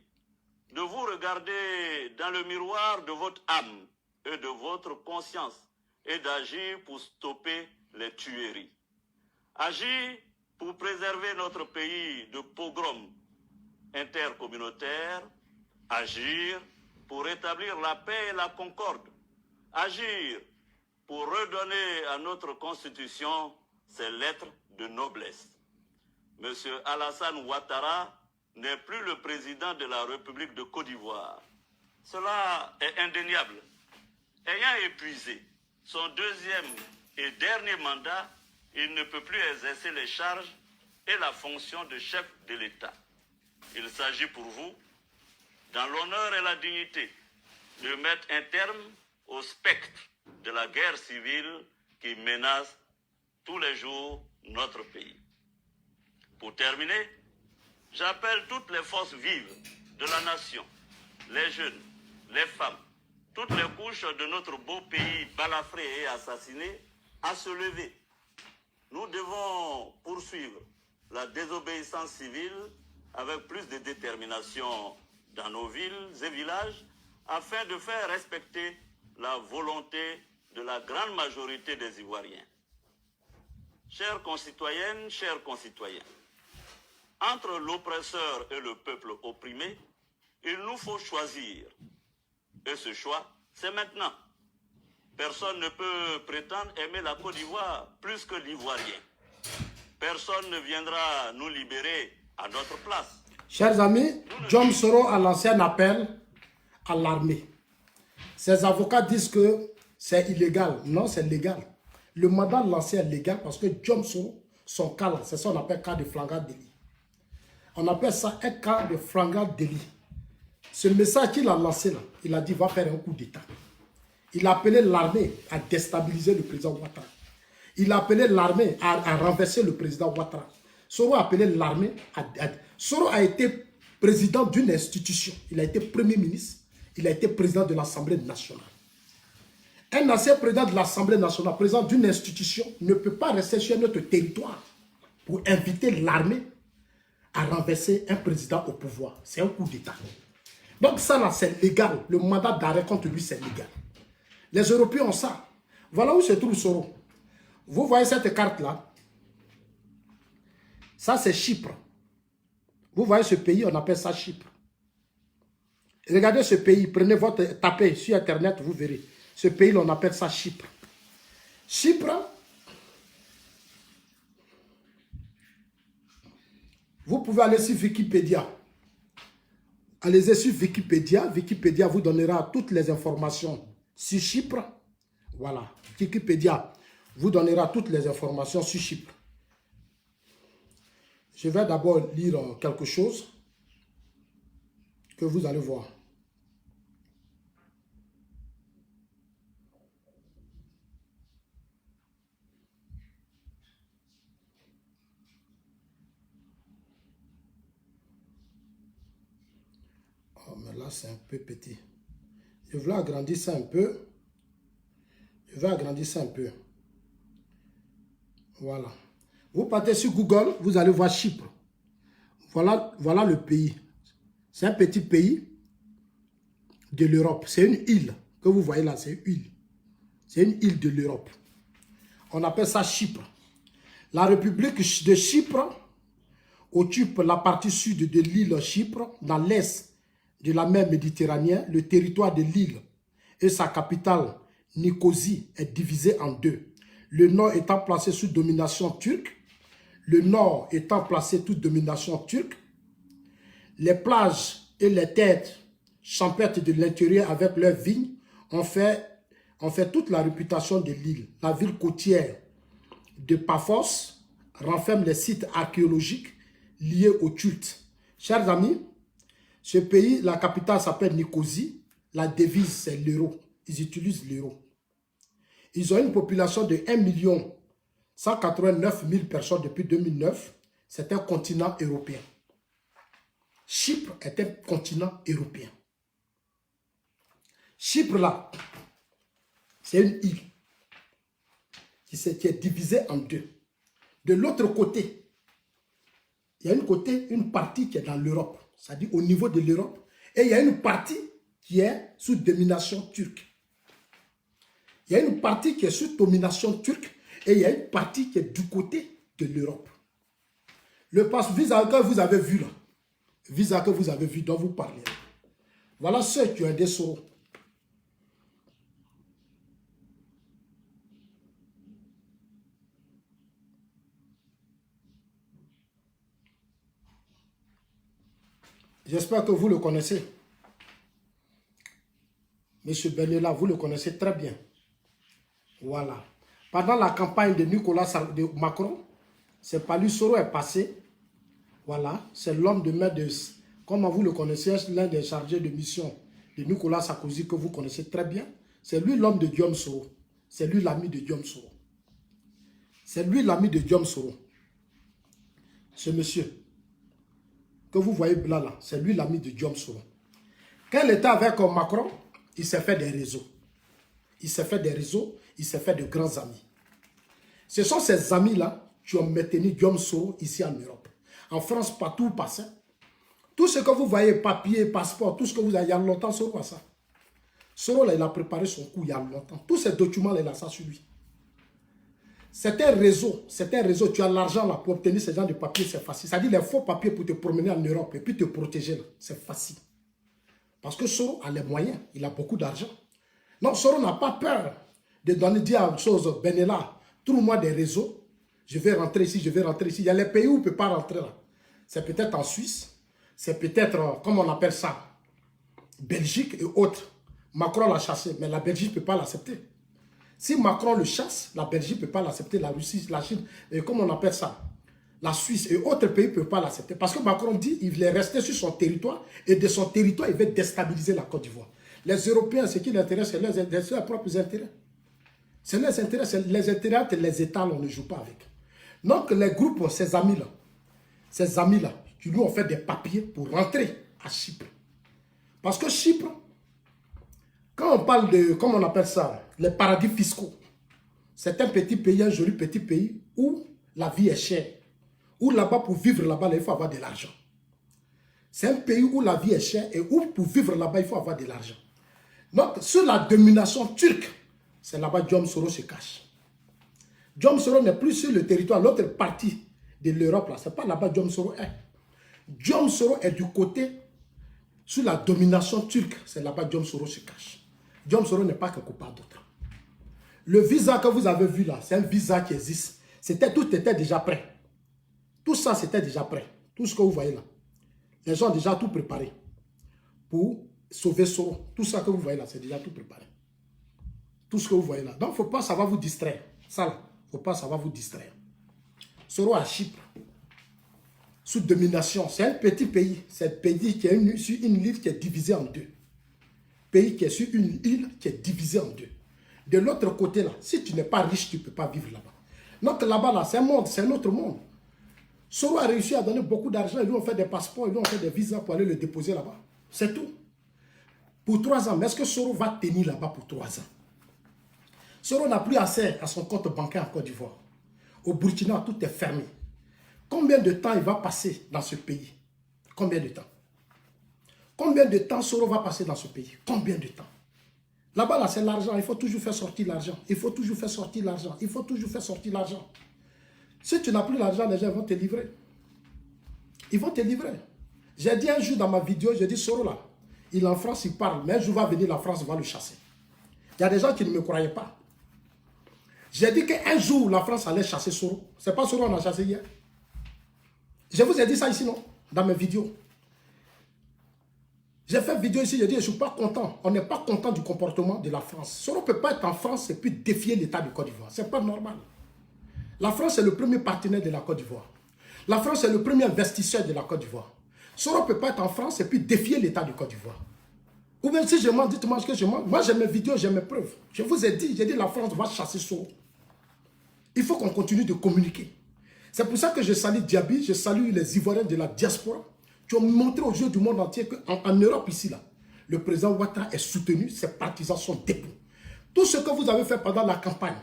de vous regarder dans le miroir de votre âme et de votre conscience et d'agir pour stopper les tueries. Agir pour préserver notre pays de pogroms intercommunautaires. Agir pour rétablir la paix et la concorde. Agir pour redonner à notre Constitution ses lettres de noblesse. Monsieur Alassane Ouattara n'est plus le président de la République de Côte d'Ivoire. Cela est indéniable. Ayant épuisé son deuxième et dernier mandat, il ne peut plus exercer les charges et la fonction de chef de l'État. Il s'agit pour vous, dans l'honneur et la dignité, de mettre un terme au spectre de la guerre civile qui menacent tous les jours notre pays. Pour terminer, j'appelle toutes les forces vives de la nation, les jeunes, les femmes, toutes les couches de notre beau pays balafré et assassiné à se lever. Nous devons poursuivre la désobéissance civile avec plus de détermination dans nos villes et villages afin de faire respecter la volonté de la grande majorité des Ivoiriens. Chères concitoyennes, chers concitoyens, entre l'oppresseur et le peuple opprimé, il nous faut choisir. Et ce choix, c'est maintenant. Personne ne peut prétendre aimer la Côte d'Ivoire plus que l'Ivoirien. Personne ne viendra nous libérer à notre place. Chers amis, John Soro a lancé un appel à l'armée. Ses avocats disent que c'est illégal. Non, c'est légal. Le mandat lancé est légal parce que John Soro, son cas là, c'est ça qu'on appelle cas de flagrant délit. On appelle ça un cas de flagrant délit. Ce message qu'il a lancé là, il a dit va faire un coup d'État. Il a appelé l'armée à déstabiliser le président Ouattara. Il a appelé l'armée à renverser le président Ouattara. Soro a appelé l'armée Soro a été président d'une institution. Il a été premier ministre. Il a été président de l'Assemblée nationale. Un ancien président de l'Assemblée nationale, président d'une institution, ne peut pas rester sur notre territoire pour inviter l'armée à renverser un président au pouvoir. C'est un coup d'État. Donc ça là, c'est légal. Le mandat d'arrêt contre lui, c'est légal. Les Européens ont ça. Voilà où se trouve Soro. Vous voyez cette carte-là? Ça, c'est Chypre. Vous voyez ce pays, on appelle ça Chypre. Regardez ce pays, prenez votre, tapez sur Internet, vous verrez. Ce pays, on appelle ça Chypre. Chypre, vous pouvez aller sur Wikipédia. Allez sur Wikipédia. Wikipédia vous donnera toutes les informations sur Chypre. Voilà. Wikipédia vous donnera toutes les informations sur Chypre. Je vais d'abord lire quelque chose que vous allez voir. Oh, mais là, c'est un peu petit. Je vais agrandir ça un peu. Je vais agrandir ça un peu. Voilà. Vous partez sur Google, vous allez voir Chypre. Voilà le pays. C'est un petit pays de l'Europe. C'est une île que vous voyez là, c'est une île. C'est une île de l'Europe. On appelle ça Chypre. La République de Chypre occupe la partie sud de l'île Chypre, dans l'est de la mer Méditerranée. Le territoire de l'île et sa capitale, Nicosie, est divisé en deux. Le nord étant placé sous domination turque. Le nord étant placé sous domination turque. Les plages et les terres champêtres de l'intérieur avec leurs vignes ont fait toute la réputation de l'île. La ville côtière de Paphos renferme les sites archéologiques liés au culte. Chers amis, ce pays, la capitale s'appelle Nicosie. La devise, c'est l'euro. Ils utilisent l'euro. Ils ont une population de 1 189 000 personnes depuis 2009. C'est un continent européen. Chypre est un continent européen. Chypre, là, c'est une île qui est divisée en deux. De l'autre côté, il y a une partie qui est dans l'Europe, c'est-à-dire au niveau de l'Europe, et il y a une partie qui est sous domination turque. Il y a une partie qui est sous domination turque et il y a une partie qui est du côté de l'Europe. Le visa que vous avez vu là, visa que vous avez vu dont vous parlez, voilà ceux qui ont des Soro. J'espère que vous le connaissez. Monsieur Benella, vous le connaissez très bien. Voilà. Pendant la campagne de de Macron, c'est par lui Soro est passé. Voilà. C'est l'homme de main de... Comment vous le connaissez, l'un des chargés de mission de Nicolas Sarkozy que vous connaissez très bien. C'est lui l'homme de Guillaume Soro. C'est lui l'ami de Guillaume Soro. C'est lui l'ami de Guillaume Soro. Ce monsieur que vous voyez là, c'est lui l'ami de Guillaume Soro. Quand il était avec Macron, il s'est fait des réseaux. Il s'est fait des réseaux, il s'est fait de grands amis. Ce sont ces amis-là qui ont maintenu Guillaume Soro ici en Europe. En France, partout où il passait. Tout ce que vous voyez, papier, passeport, tout ce que vous avez, il y a longtemps, Soro a ça. Soro, là, il a préparé son coup il y a longtemps. Tous ces documents, là, il a ça sur lui. C'est un réseau, tu as l'argent là pour obtenir ce genre de papiers, c'est facile. C'est-à-dire les faux papiers pour te promener en Europe et puis te protéger là, c'est facile. Parce que Soro a les moyens, il a beaucoup d'argent. Non, Soro n'a pas peur de donner, dire à chose, Benella, trouve-moi des réseaux, je vais rentrer ici, je vais rentrer ici. Il y a les pays où on ne peut pas rentrer là. C'est peut-être en Suisse, c'est peut-être, comme on appelle ça, Belgique et autres. Macron l'a chassé, mais la Belgique ne peut pas l'accepter. Si Macron le chasse, la Belgique ne peut pas l'accepter, la Russie, la Chine, et comme on appelle ça, la Suisse et autres pays ne peuvent pas l'accepter. Parce que Macron dit qu'il voulait rester sur son territoire et de son territoire, il veut déstabiliser la Côte d'Ivoire. Les Européens, ce qui les intéresse, c'est leurs propres intérêts. C'est leurs intérêts, c'est les intérêts que les États, on ne joue pas avec. Donc les groupes, ces amis-là, qui lui ont fait des papiers pour rentrer à Chypre. Parce que Chypre, quand on parle de, comment on appelle ça, les paradis fiscaux, c'est un petit pays, un joli petit pays où la vie est chère. Où là-bas, pour vivre là-bas, il faut avoir de l'argent. C'est un pays où la vie est chère et où pour vivre là-bas, il faut avoir de l'argent. Donc, sur la domination turque, c'est là-bas que Guillaume Soro se cache. Guillaume Soro n'est plus sur le territoire, l'autre partie de l'Europe, là, c'est pas là-bas que Guillaume Soro est. Guillaume Soro est du côté, sur la domination turque, c'est là-bas que Guillaume Soro se cache. Guillaume Soro n'est pas quelque part d'autre. Le visa que vous avez vu là, c'est un visa qui existe. Tout était déjà prêt. Tout ça, c'était déjà prêt. Tout ce que vous voyez là. Les gens ont déjà tout préparé pour sauver Soro. Tout ça que vous voyez là, c'est déjà tout préparé. Tout ce que vous voyez là. Donc, il ne faut pas savoir vous distraire. Ça là, il ne faut pas savoir vous distraire. Soro à Chypre, sous domination, c'est un petit pays. C'est un pays qui est sur une île qui est divisée en deux. Pays qui est sur une île qui est divisée en deux. De l'autre côté là, si tu n'es pas riche, tu ne peux pas vivre là-bas. Donc là-bas là, c'est un monde, c'est un autre monde. Soro a réussi à donner beaucoup d'argent, ils lui ont fait des passeports, ils lui ont fait des visas pour aller le déposer là-bas. C'est tout. Pour 3 ans, mais est-ce que Soro va tenir là-bas pour 3 ans? Soro n'a plus accès à son compte bancaire en Côte d'Ivoire. Au Burkina, tout est fermé. Combien de temps il va passer dans ce pays? Combien de temps? Combien de temps Soro va passer dans ce pays? Combien de temps? Là-bas, là, c'est l'argent. Il faut toujours faire sortir l'argent. Il faut toujours faire sortir l'argent. Il faut toujours faire sortir l'argent. Si tu n'as plus l'argent, les gens vont te livrer. Ils vont te livrer. J'ai dit un jour dans ma vidéo, j'ai dit Soro là, il est en France, il parle, mais un jour va venir, la France va le chasser. Il y a des gens qui ne me croyaient pas. J'ai dit qu'un jour, la France allait chasser Soro. C'est pas Soro qu'on a chassé hier. Je vous ai dit ça ici, non? Dans mes vidéos. J'ai fait une vidéo ici, j'ai dit, je ne suis pas content. On n'est pas content du comportement de la France. Soro ne peut pas être en France et puis défier l'État du Côte d'Ivoire. Ce n'est pas normal. La France est le premier partenaire de la Côte d'Ivoire. La France est le premier investisseur de la Côte d'Ivoire. Soro ne peut pas être en France et puis défier l'État du Côte d'Ivoire. Ou bien si je mens, dites-moi ce que je mens. Moi, j'ai mes vidéos, j'ai mes preuves. Je vous ai dit, j'ai dit la France va chasser Soro. Il faut qu'on continue de communiquer. C'est pour ça que je salue Diaby, je salue les Ivoiriens de la diaspora qui ont montré aux yeux du monde entier qu'en Europe, ici, là, le président Ouattara est soutenu, ses partisans sont debout. Tout ce que vous avez fait pendant la campagne,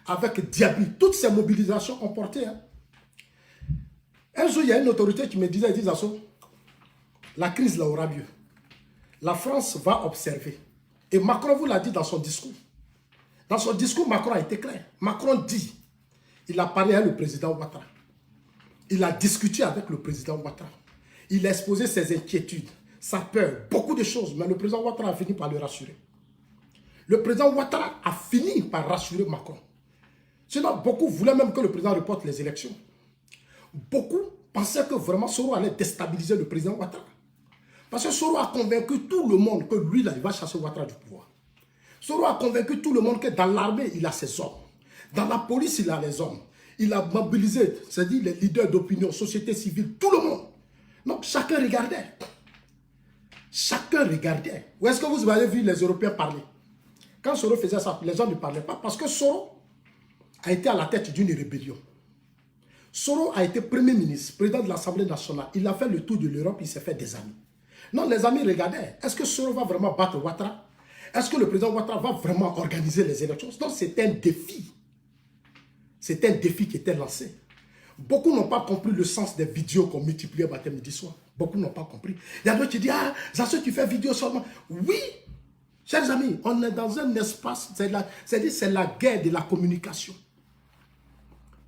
avec Diaby, toutes ces mobilisations ont porté. Hein. Un jour, il y a une autorité qui me disait, la crise là aura lieu. La France va observer. Et Macron vous l'a dit dans son discours. Dans son discours, Macron a été clair. Macron dit, il a parlé avec le président Ouattara. Il a discuté avec le président Ouattara. Il a exposé ses inquiétudes, sa peur, beaucoup de choses. Mais le président Ouattara a fini par le rassurer. Le président Ouattara a fini par rassurer Macron. Sinon, beaucoup voulaient même que le président reporte les élections. Beaucoup pensaient que vraiment Soro allait déstabiliser le président Ouattara. Parce que Soro a convaincu tout le monde que lui, là, il va chasser Ouattara du pouvoir. Soro a convaincu tout le monde que dans l'armée, il a ses hommes. Dans la police, il a les hommes. Il a mobilisé, c'est-à-dire les leaders d'opinion, société civile, tout le monde. Donc, chacun regardait. Chacun regardait. Où est-ce que vous avez vu les Européens parler? Quand Soro faisait ça, les gens ne parlaient pas. Parce que Soro a été à la tête d'une rébellion. Soro a été Premier ministre, président de l'Assemblée nationale. Il a fait le tour de l'Europe, il s'est fait des amis. Non, les amis, regardez, est-ce que Soro va vraiment battre Ouattara? Est-ce que le président Ouattara va vraiment organiser les élections? Donc c'est un défi. C'est un défi qui était lancé. Beaucoup n'ont pas compris le sens des vidéos qu'on multipliait matin, midi, soir. Beaucoup n'ont pas compris. Il y a d'autres qui disent, ah, Zasso, tu fais vidéo seulement. Oui, chers amis, on est dans un espace, c'est la guerre de la communication.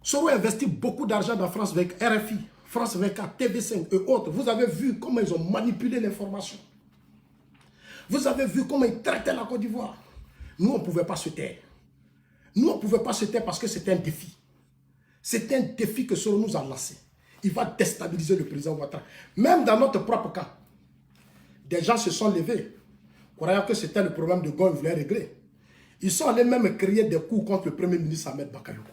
Soro investit beaucoup d'argent dans France avec RFI, France 24, TV5 et autres. Vous avez vu comment ils ont manipulé l'information. Vous avez vu comment ils traitaient la Côte d'Ivoire. Nous, on ne pouvait pas se taire. Nous, on ne pouvait pas se taire parce que c'était un défi. C'est un défi que Soro nous a lancé. Il va déstabiliser le président Ouattara. Même dans notre propre cas, des gens se sont levés, croyant que c'était le problème de Gaulle, ils voulaient régler. Ils sont allés même créer des coups contre le premier ministre Ahmed Bakayoko.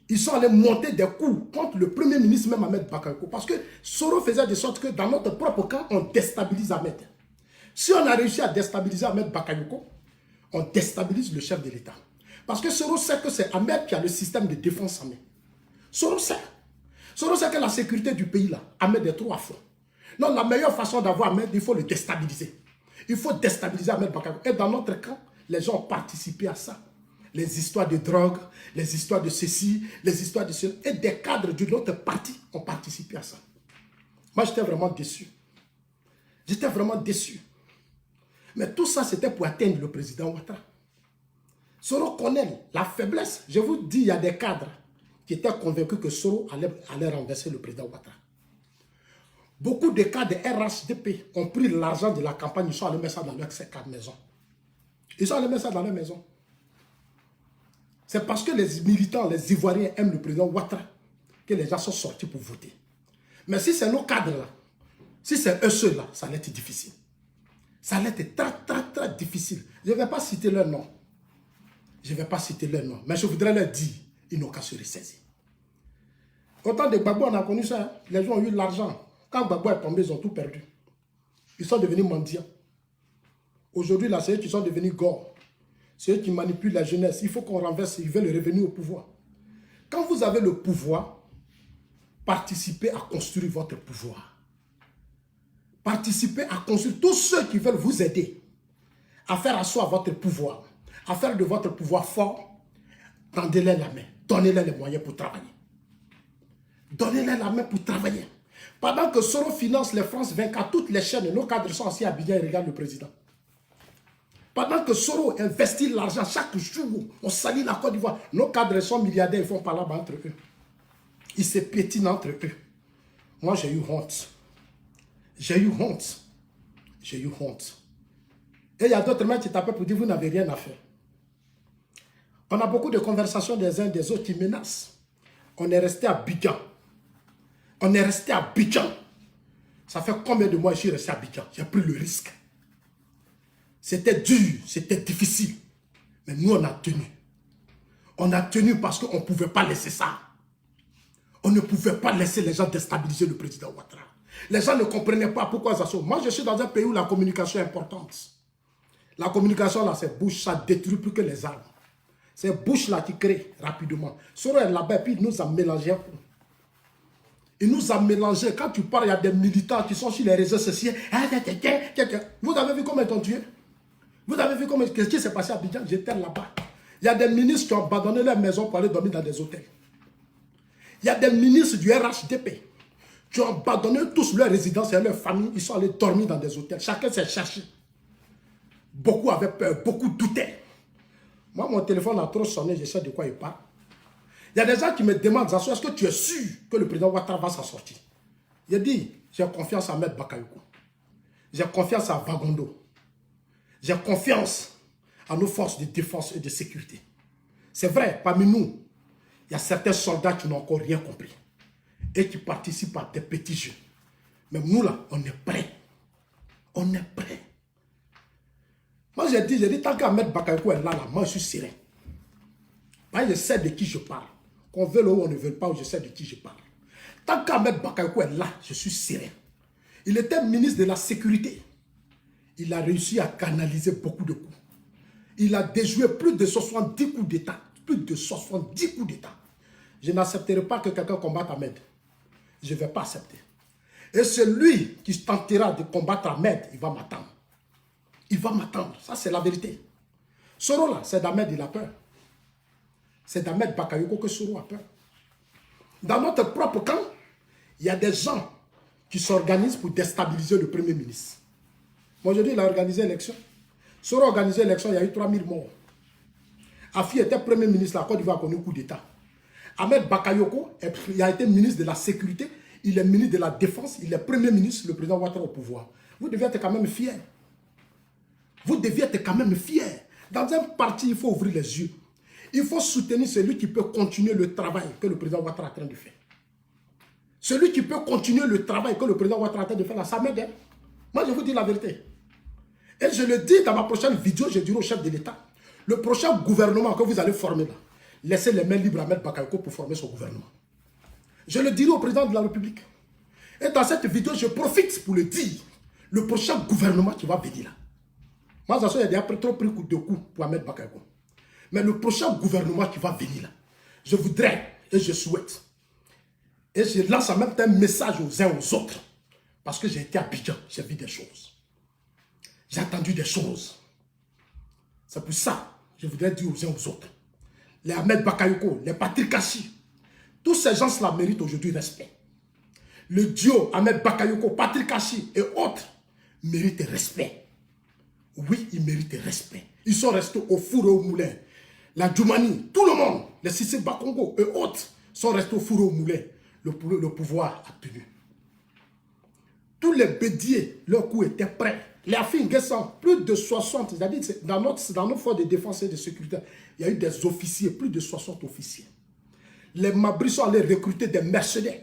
Ils sont allés monter des coups contre le premier ministre même Ahmed Bakayoko. Parce que Soro faisait de sorte que dans notre propre camp, on déstabilise Ahmed. Si on a réussi à déstabiliser Ahmed Bakayoko, on déstabilise le chef de l'État. Parce que Soro sait que c'est Ahmed qui a le système de défense en main. Soro sait. Soro sait que la sécurité du pays, là, Ahmed est trop à fond. Non, la meilleure façon d'avoir Ahmed, il faut le déstabiliser. Il faut déstabiliser Ahmed Bakayoko. Et dans notre camp, les gens ont participé à ça. Les histoires de drogue, les histoires de ceci, les histoires de cela. Et des cadres de notre parti ont participé à ça. Moi, j'étais vraiment déçu. J'étais vraiment déçu. Mais tout ça, c'était pour atteindre le président Ouattara. Soro connaît la faiblesse. Je vous dis, il y a des cadres qui étaient convaincus que Soro allait renverser le président Ouattara. Beaucoup de cadres de RHDP ont pris l'argent de la campagne, ils sont allés mettre ça dans leur maison. Ils sont allés mettre ça dans leur maison. C'est parce que les militants, les Ivoiriens aiment le président Ouattara que les gens sont sortis pour voter. Mais si c'est nos cadres-là, si c'est eux seuls-là, ça allait être difficile. Ça allait être très difficile. Je ne vais pas citer leur nom. Je ne vais pas citer leur nom. Mais je voudrais leur dire, ils n'ont qu'à se ressaisir. Autant de Gbagbo, on a connu ça. Hein? Les gens ont eu de l'argent. Quand Gbagbo est tombé, ils ont tout perdu. Ils sont devenus mendiants. Aujourd'hui, là, c'est eux qui sont devenus gore. C'est eux qui manipulent la jeunesse. Il faut qu'on renverse. Ils veulent revenir au pouvoir. Quand vous avez le pouvoir, participez à construire votre pouvoir. Participez à construire tous ceux qui veulent vous aider à faire asseoir votre pouvoir, à faire de votre pouvoir fort. Tendez-les la main. Donnez-les les moyens pour travailler. Donnez-les la main pour travailler. Pendant que Soro finance les France 24, toutes les chaînes, nos cadres sont assis à Abidjan et regardent le président. Pendant que Soro investit l'argent chaque jour, on salit la Côte d'Ivoire. Nos cadres sont milliardaires, ils font par là-bas entre eux. Ils se piétinent entre eux. Moi, j'ai eu honte. J'ai eu honte. J'ai eu honte. Et il y a d'autres mecs qui t'appellent pour dire vous n'avez rien à faire. On a beaucoup de conversations des uns des autres qui menacent. On est resté à Abidjan. On est resté à Abidjan. Ça fait combien de mois que je suis resté à Abidjan? J'ai pris le risque. C'était dur, c'était difficile. Mais nous, on a tenu. On a tenu parce qu'on ne pouvait pas laisser ça. On ne pouvait pas laisser les gens déstabiliser le président Ouattara. Les gens ne comprenaient pas pourquoi ça se... Moi, je suis dans un pays où la communication est importante. La communication, là, c'est bouche, ça détruit plus que les armes. C'est bouche, là, qui crée rapidement. Soro est là-bas, puis il nous a mélangé. Il nous a mélangé. Quand tu parles, il y a des militants qui sont sur les réseaux sociaux. Vous avez vu comment ils t'ont tué? Vous avez vu qu'est-ce qui s'est passé à Abidjan? J'étais là-bas. Il y a des ministres qui ont abandonné leur maison pour aller dormir dans des hôtels. Il y a des ministres du RHDP qui ont abandonné tous leurs résidences et leurs familles. Ils sont allés dormir dans des hôtels. Chacun s'est cherché. Beaucoup avaient peur, beaucoup doutaient. Moi, mon téléphone a trop sonné, je sais de quoi il parle. Il y a des gens qui me demandent, est-ce que tu es sûr que le président Ouattara va s'en sortir? J'ai dit, j'ai confiance à Ahmed Bakayoko. J'ai confiance à Vagondo. J'ai confiance à nos forces de défense et de sécurité. C'est vrai, parmi nous, il y a certains soldats qui n'ont encore rien compris et qui participent à des petits jeux. Mais nous, là, on est prêts. On est prêts. Moi, j'ai dit, tant qu'Ahmed Bakayoko est là, moi, je suis serein. Je sais de qui je parle. Qu'on veut le ou on ne veut pas, je sais de qui je parle. Tant qu'Ahmed Bakayoko est là, je suis serein. Il était ministre de la Sécurité. Il a réussi à canaliser beaucoup de coups. Il a déjoué plus de 70 coups d'État plus de 70 coups d'État. Je n'accepterai pas que quelqu'un combatte Ahmed. Je ne vais pas accepter. Et celui qui tentera de combattre Ahmed, il va m'attendre. Il va m'attendre. Ça, c'est la vérité. Soro, là, c'est d'Ahmed, il a peur. C'est d'Ahmed Bakayoko que Soro a peur. Dans notre propre camp, il y a des gens qui s'organisent pour déstabiliser le Premier ministre. Moi, aujourd'hui, il a organisé l'élection. Soro a organisé l'élection, il y a eu 3000 morts. Afi était Premier ministre, la Côte d'Ivoire a connu un coup d'État. Ahmed Bakayoko, il a été ministre de la Sécurité, il est ministre de la Défense, il est Premier ministre, le président Ouattara au pouvoir. Vous deviez être quand même fiers. Vous deviez être quand même fiers. Dans un parti, il faut ouvrir les yeux. Il faut soutenir celui qui peut continuer le travail que le président Ouattara est en train de faire. Celui qui peut continuer le travail que le président Ouattara est en train de faire, là, ça m'aide. Moi, je vous dis la vérité. Et je le dis dans ma prochaine vidéo, je dirai au chef de l'État, le prochain gouvernement que vous allez former là, laissez les mains libres à Ahmed Bakayoko pour former son gouvernement. Je le dirai au président de la République. Et dans cette vidéo, je profite pour le dire. Le prochain gouvernement qui va venir là. Moi, ça, il y a déjà trop pris de coups pour Ahmed Bakayoko. Mais le prochain gouvernement qui va venir là, je voudrais et je souhaite. Et je lance en même temps un message aux uns aux autres. Parce que j'ai été à Abidjan, j'ai vu des choses. J'ai entendu des choses. C'est pour ça que je voudrais dire aux uns aux autres. Les Ahmed Bakayoko, les Patrick Kachi, tous ces gens-là méritent aujourd'hui respect. Le duo Ahmed Bakayoko, Patrick Kachi et autres méritent respect. Oui, ils méritent respect. Ils sont restés au four et au moulin. La Djoumani, tout le monde, les Sissi Bakongo et autres sont restés au four et au moulin. Le pouvoir a tenu. Tous les bédiers, leur coup était prêt. Les Afin-Guessan, plus de 60, c'est-à-dire dans notre force de défense et de sécurité, il y a eu des officiers, plus de 60 officiers. Les Mabrissons allaient recruter des mercenaires,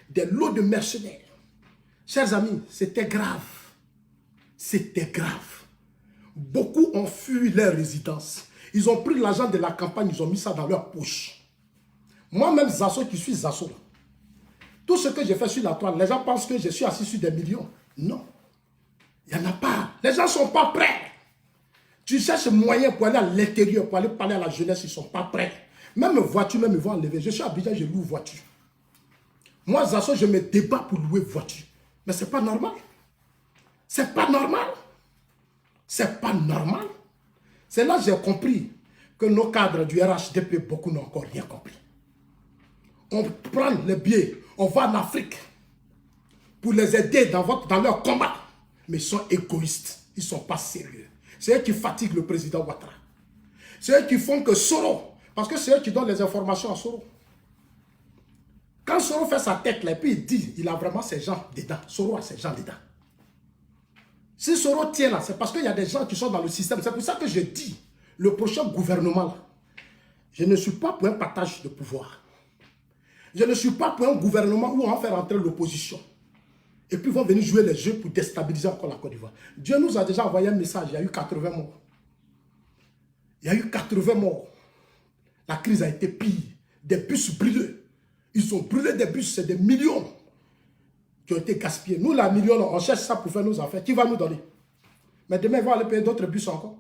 des lots de mercenaires. Chers amis, c'était grave. C'était grave. Beaucoup ont fui leur résidence. Ils ont pris l'argent de la campagne, ils ont mis ça dans leur poche. Moi-même, Zasso, qui suis Zasso, tout ce que j'ai fait sur la toile, les gens pensent que je suis assis sur des millions. Non. Il n'y en a pas. Les gens ne sont pas prêts. Tu cherches moyen pour aller à l'intérieur, pour aller parler à la jeunesse, ils ne sont pas prêts. Même voiture, même ils vont enlever. Je suis à Abidjan, je loue voiture. Moi, Zasso, je me débat pour louer voiture. Mais ce n'est pas normal. C'est pas normal. C'est pas normal. C'est là que j'ai compris que nos cadres du RHDP, beaucoup n'ont encore rien compris. On prend les billets, on va en Afrique pour les aider dans leur combat. Mais ils sont égoïstes, ils ne sont pas sérieux. C'est eux qui fatiguent le président Ouattara. C'est eux qui font que Soro, parce que c'est eux qui donnent les informations à Soro. Quand Soro fait sa tête là, et puis il dit, il a vraiment ces gens dedans. Soro a ces gens dedans. Si Soro tient là, c'est parce qu'il y a des gens qui sont dans le système. C'est pour ça que je dis, le prochain gouvernement là, je ne suis pas pour un partage de pouvoir. Je ne suis pas pour un gouvernement où on va faire entrer l'opposition. Et puis ils vont venir jouer les jeux pour déstabiliser encore la Côte d'Ivoire. Dieu nous a déjà envoyé un message, il y a eu 80 morts. Il y a eu 80 morts. La crise a été pire. Des bus brûlés. Ils ont brûlé des bus, c'est des millions qui ont été gaspillés. Nous, la million, on cherche ça pour faire nos affaires. Qui va nous donner? Mais demain, ils vont aller payer d'autres bus encore.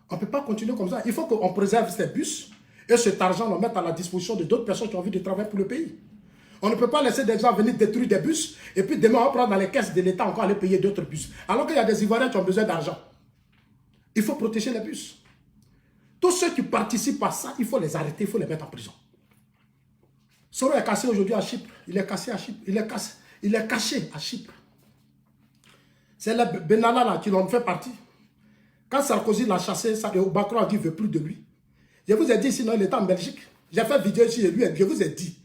On ne peut pas continuer comme ça. Il faut qu'on préserve ces bus et cet argent, on le mette à la disposition de d'autres personnes qui ont envie de travailler pour le pays. On ne peut pas laisser des gens venir détruire des bus et puis demain, on va prendre dans les caisses de l'État encore aller payer d'autres bus. Alors qu'il y a des Ivoiriens qui ont besoin d'argent. Il faut protéger les bus. Tous ceux qui participent à ça, il faut les arrêter, il faut les mettre en prison. Soro est cassé aujourd'hui à Chypre. Il est cassé à Chypre. Il est caché à Chypre. C'est le Benalla là qui l'en fait partie. Quand Sarkozy l'a chassé, Macron a dit qu'il ne veut plus de lui. Je vous ai dit, sinon il était en Belgique. J'ai fait une vidéo ici et lui, je vous ai dit.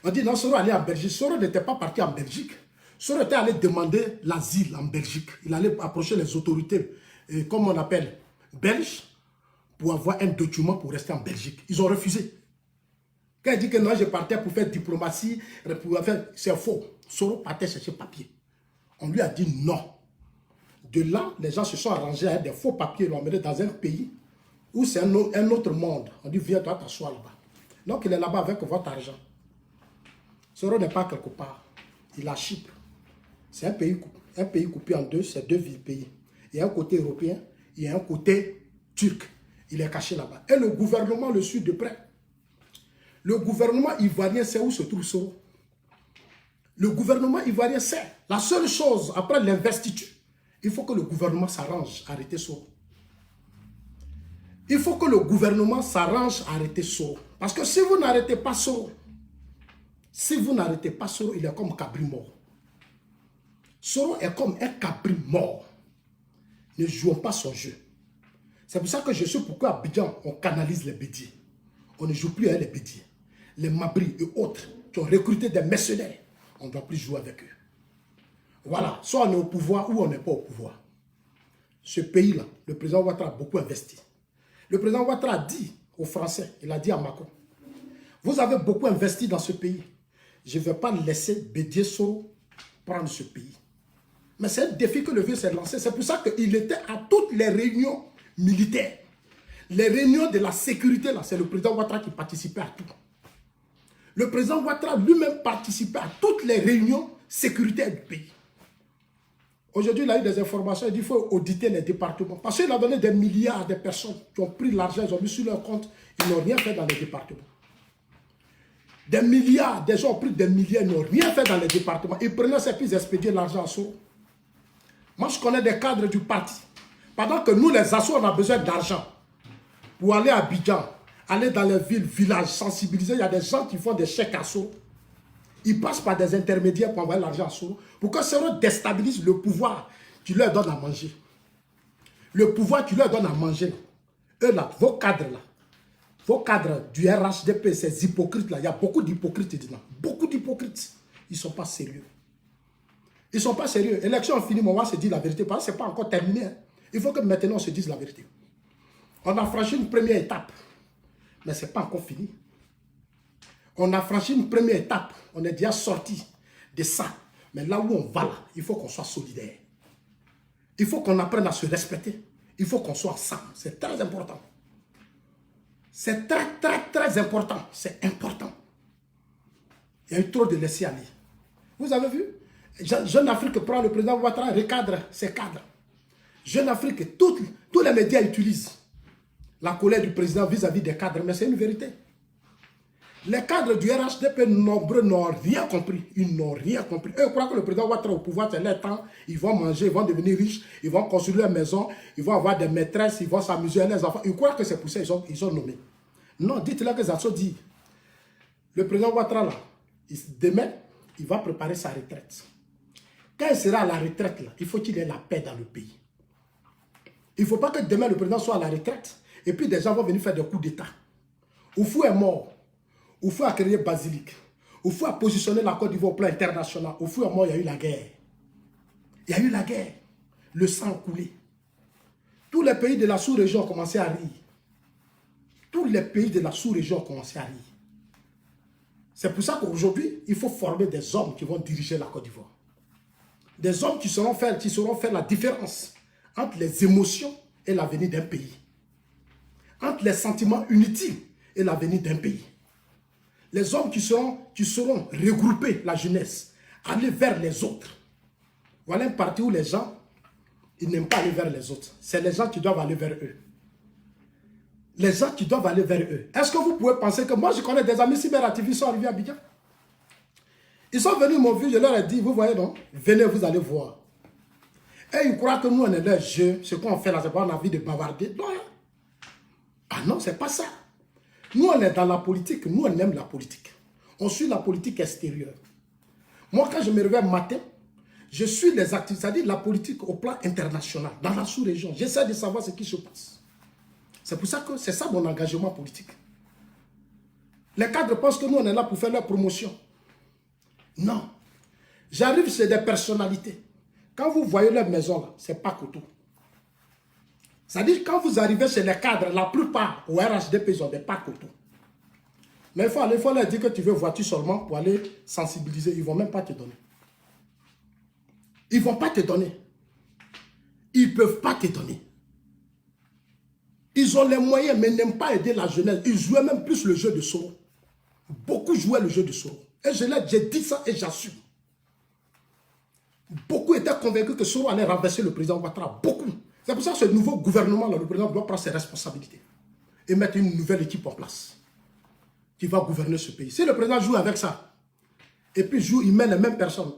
On dit non, Soro allait en Belgique. Soro n'était pas parti en Belgique. Soro était allé demander l'asile en Belgique. Il allait approcher les autorités, comme on appelle, belges, pour avoir un document pour rester en Belgique. Ils ont refusé. Quand il dit que non, je partais pour faire diplomatie, c'est faux. Soro partait chercher papier. On lui a dit non. De là, les gens se sont arrangés avec des faux papiers, ils l'ont emmené dans un pays où c'est un autre monde. On dit viens, toi, t'assois là-bas. Donc il est là-bas avec votre argent. Soro n'est pas quelque part. Il a Chypre. C'est un pays coupé en deux, c'est deux pays. Il y a un côté européen, il y a un côté turc. Il est caché là-bas. Et le gouvernement le suit de près. Le gouvernement ivoirien sait où se trouve Soro. Le gouvernement ivoirien sait. La seule chose, après l'investiture, il faut que le gouvernement s'arrange à arrêter Soro. Il faut que le gouvernement s'arrange à arrêter Soro. Parce que si vous n'arrêtez pas Soro, il est comme cabri mort. Soro est comme un cabri mort. Ne jouons pas son jeu. C'est pour ça que je sais pourquoi à Abidjan, on canalise les bédiers. On ne joue plus avec les bédiers. Les mabris et autres qui ont recruté des mercenaires, on ne doit plus jouer avec eux. Voilà, soit on est au pouvoir ou on n'est pas au pouvoir. Ce pays-là, le président Ouattara a beaucoup investi. Le président Ouattara a dit aux Français, il a dit à Macron, vous avez beaucoup investi dans ce pays. Je ne vais pas laisser Bédié Soro prendre ce pays. Mais c'est un défi que le vieux s'est lancé. C'est pour ça qu'il était à toutes les réunions militaires. Les réunions de la sécurité, c'est le président Ouattara qui participait à tout. Le président Ouattara lui-même participait à toutes les réunions sécuritaires du pays. Aujourd'hui, il a eu des informations, il dit qu'il faut auditer les départements. Parce qu'il a donné des milliards à des personnes qui ont pris l'argent, ils ont mis sur leur compte, ils n'ont rien fait dans les départements. Des milliards, des gens ont pris des milliards, ils n'ont rien fait dans les départements. Ils prenaient ces fils, ils expédiaient l'argent à Soro. Moi, je connais des cadres du parti. Pendant que nous, les assos, on a besoin d'argent pour aller à Abidjan, aller dans les villes, villages, sensibiliser. Il y a des gens qui font des chèques à Soro. Ils passent par des intermédiaires pour envoyer l'argent à Soro. Pour que Soro déstabilise le pouvoir qui leur donne à manger. Le pouvoir qui leur donne à manger. Eux là, vos cadres du RHDP, ces hypocrites-là, il y a beaucoup d'hypocrites dedans. Beaucoup d'hypocrites. Ils ne sont pas sérieux. Ils ne sont pas sérieux. Élection finie, on va se dire la vérité. Parce que ce n'est pas encore terminé. Hein. Il faut que maintenant on se dise la vérité. On a franchi une première étape. Mais ce n'est pas encore fini. On a franchi une première étape. On est déjà sorti de ça. Mais là où on va, là, il faut qu'on soit solidaire. Il faut qu'on apprenne à se respecter. Il faut qu'on soit ensemble. C'est très important. C'est très, très, très important. C'est important. Il y a eu trop de laisser aller. Vous avez vu? Jeune Afrique prend le président Ouattara, recadre ses cadres. Jeune Afrique, tous les médias utilisent la colère du président vis-à-vis des cadres, mais c'est une vérité. Les cadres du RHDP nombreux n'ont rien compris. Ils n'ont rien compris. Eux croient que le président Ouattara au pouvoir, c'est leur temps. Ils vont manger, ils vont devenir riches, ils vont construire leur maison, ils vont avoir des maîtresses, ils vont s'amuser avec les enfants. Ils croient que c'est pour ça qu'ils ont nommé. Non, dites-leur que Zasso dit. Le président Ouattara, là, demain, il va préparer sa retraite. Quand il sera à la retraite, là, il faut qu'il ait la paix dans le pays. Il ne faut pas que demain le président soit à la retraite et puis des gens vont venir faire des coups d'État. Oufou est mort. Oufou a créé Basilique. Oufou a positionné la Côte d'Ivoire au plan international. Oufou est mort, il y a eu la guerre. Il y a eu la guerre. Le sang a coulé. Tous les pays de la sous-région ont commencé à rire. Tous les pays de la sous-région ont commencé à rire. C'est pour ça qu'aujourd'hui, il faut former des hommes qui vont diriger la Côte d'Ivoire. Des hommes qui sauront faire la différence entre les émotions et l'avenir d'un pays. Entre les sentiments inutiles et l'avenir d'un pays. Les hommes qui sauront regrouper la jeunesse, aller vers les autres. Voilà un parti où les gens, ils n'aiment pas aller vers les autres. C'est les gens qui doivent aller vers eux. Les gens qui doivent aller vers eux. Est-ce que vous pouvez penser que moi je connais des amis cyberactivistes qui sont arrivés à Abidjan? Ils sont venus, mon vieux, je leur ai dit, vous voyez non? Venez, vous allez voir. Et ils croient que nous, on est leur jeu. Ce qu'on fait là, c'est pas on a envie de bavarder. Non. Ah non, c'est pas ça. Nous, on est dans la politique. Nous, on aime la politique. On suit la politique extérieure. Moi, quand je me réveille matin, je suis les activités, c'est-à-dire la politique au plan international, dans la sous-région. J'essaie de savoir ce qui se passe. C'est pour ça que c'est ça mon engagement politique. Les cadres pensent que nous, on est là pour faire leur promotion. Non. J'arrive chez des personnalités. Quand vous voyez leur maison, là, c'est pas Koto. C'est-à-dire quand vous arrivez chez les cadres, la plupart au RHDP, ils ont des pas Koto. Mais il faut leur dire que tu veux voiture seulement pour aller sensibiliser. Ils ne vont même pas te donner. Ils ne vont pas te donner. Ils ne peuvent pas te donner. Ils ont les moyens, mais n'aiment pas aider la jeunesse. Ils jouaient même plus le jeu de Soro. Beaucoup jouaient le jeu de Soro. Et j'ai dit ça et j'assume. Beaucoup étaient convaincus que Soro allait renverser le président Ouattara. Beaucoup. C'est pour ça que ce nouveau gouvernement, là, le président doit prendre ses responsabilités. et mettre une nouvelle équipe en place qui va gouverner ce pays. Si le président joue avec ça, et puis il met les mêmes personnes,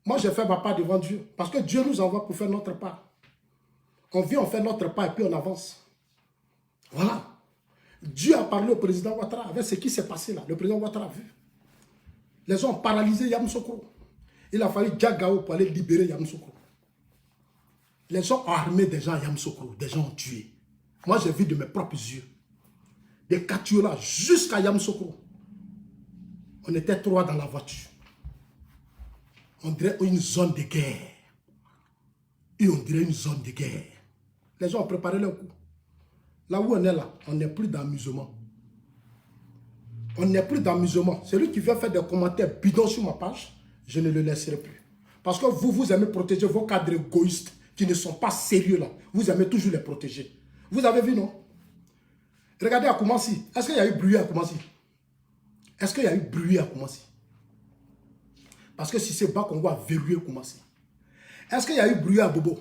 moi j'ai fait ma part devant Dieu, parce que Dieu nous envoie pour faire notre part. On vient, on fait notre part et puis on avance. Voilà. Dieu a parlé au président Ouattara avec ce qui s'est passé là. Le président Ouattara a vu. Les gens ont paralysé Yamoussoukro. Il a fallu Diagao pour aller libérer Yamoussoukro. Les gens ont armé des gens à Yamoussoukro. Des gens ont tué. Moi, j'ai vu de mes propres yeux. Des Katiola jusqu'à Yamoussoukro. On était 3 dans la voiture. On dirait une zone de guerre. Et on dirait une zone de guerre. Les gens ont préparé leur coup. Là où on est là, on n'est plus d'amusement. On n'est plus d'amusement. Celui qui vient faire des commentaires bidons sur ma page, je ne le laisserai plus. Parce que vous aimez protéger vos cadres égoïstes qui ne sont pas sérieux là. Vous aimez toujours les protéger. Vous avez vu, non? Regardez à Koumassi. Est-ce qu'il y a eu bruit à Koumassi? Est-ce qu'il y a eu bruit à Koumassi? Parce que si c'est bas qu'on va verrouiller Koumassi. Est-ce qu'il y a eu bruit à Bobo?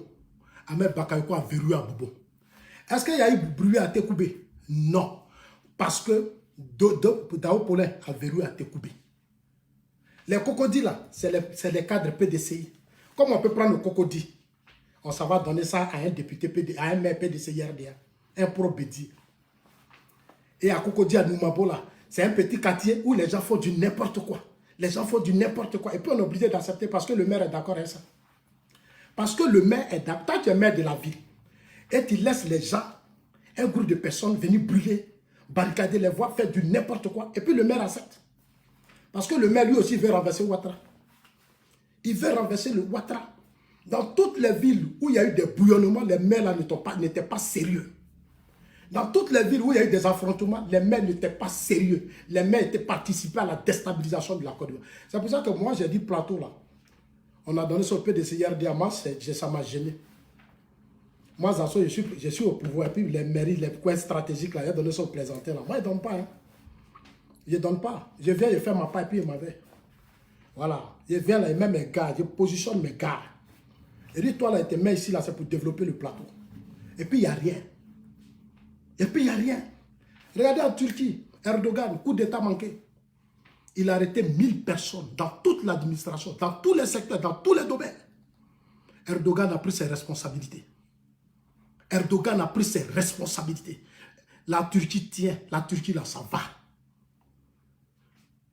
Ahmed Bakayoko a verrouillé à Bobo. Est-ce qu'il y a eu bruit à Tekoubé? Non. Parce que Dao Paulin a verrouillé à Tekoubé. Les cocodis là, c'est les cadres PDCI. Comme on peut prendre le cocodis, on s'en va donner ça à un député à un maire PDCI RDA, un pro Bédi. Et à Cocody à Noumabo là, c'est un petit quartier où les gens font du n'importe quoi. Les gens font du n'importe quoi. Et puis on est obligé d'accepter parce que le maire est d'accord avec ça. Parce que le maire est d'accord. Quand tu es maire de la ville, et tu laisses les gens, un groupe de personnes venir brûler, barricader les voies, faire du n'importe quoi. Et puis le maire accepte. Parce que le maire lui aussi veut renverser Ouattara. Il veut renverser le Ouattara. Dans toutes les villes où il y a eu des bouillonnements, les maires là n'étaient pas sérieux. Dans toutes les villes où il y a eu des affrontements, les maires n'étaient pas sérieux. Les maires étaient participés à la déstabilisation de la Côte d'Ivoire. C'est pour ça que moi j'ai dit plateau là. On a donné son PDCIRD à moi, ça m'a gêné. Moi, Zasso, je suis au pouvoir. Et puis les mairies, les coins stratégiques là, ils ont donné son plaisantin là. Moi, ils ne donnent pas. Hein. Je ne donne pas. Je viens, je fais ma part et puis il m'avait. Voilà. Je viens là, et même mes gars, je positionne mes gars. Et dis, toi là, tu mets ici là, c'est pour développer le plateau. Et puis il n'y a rien. Et puis il n'y a rien. Regardez en Turquie, Erdogan, coup d'état manqué. Il a arrêté 1000 personnes dans toute l'administration, dans tous les secteurs, dans tous les domaines. Erdogan a pris ses responsabilités. Erdogan a pris ses responsabilités. La Turquie tient, la Turquie là, ça va.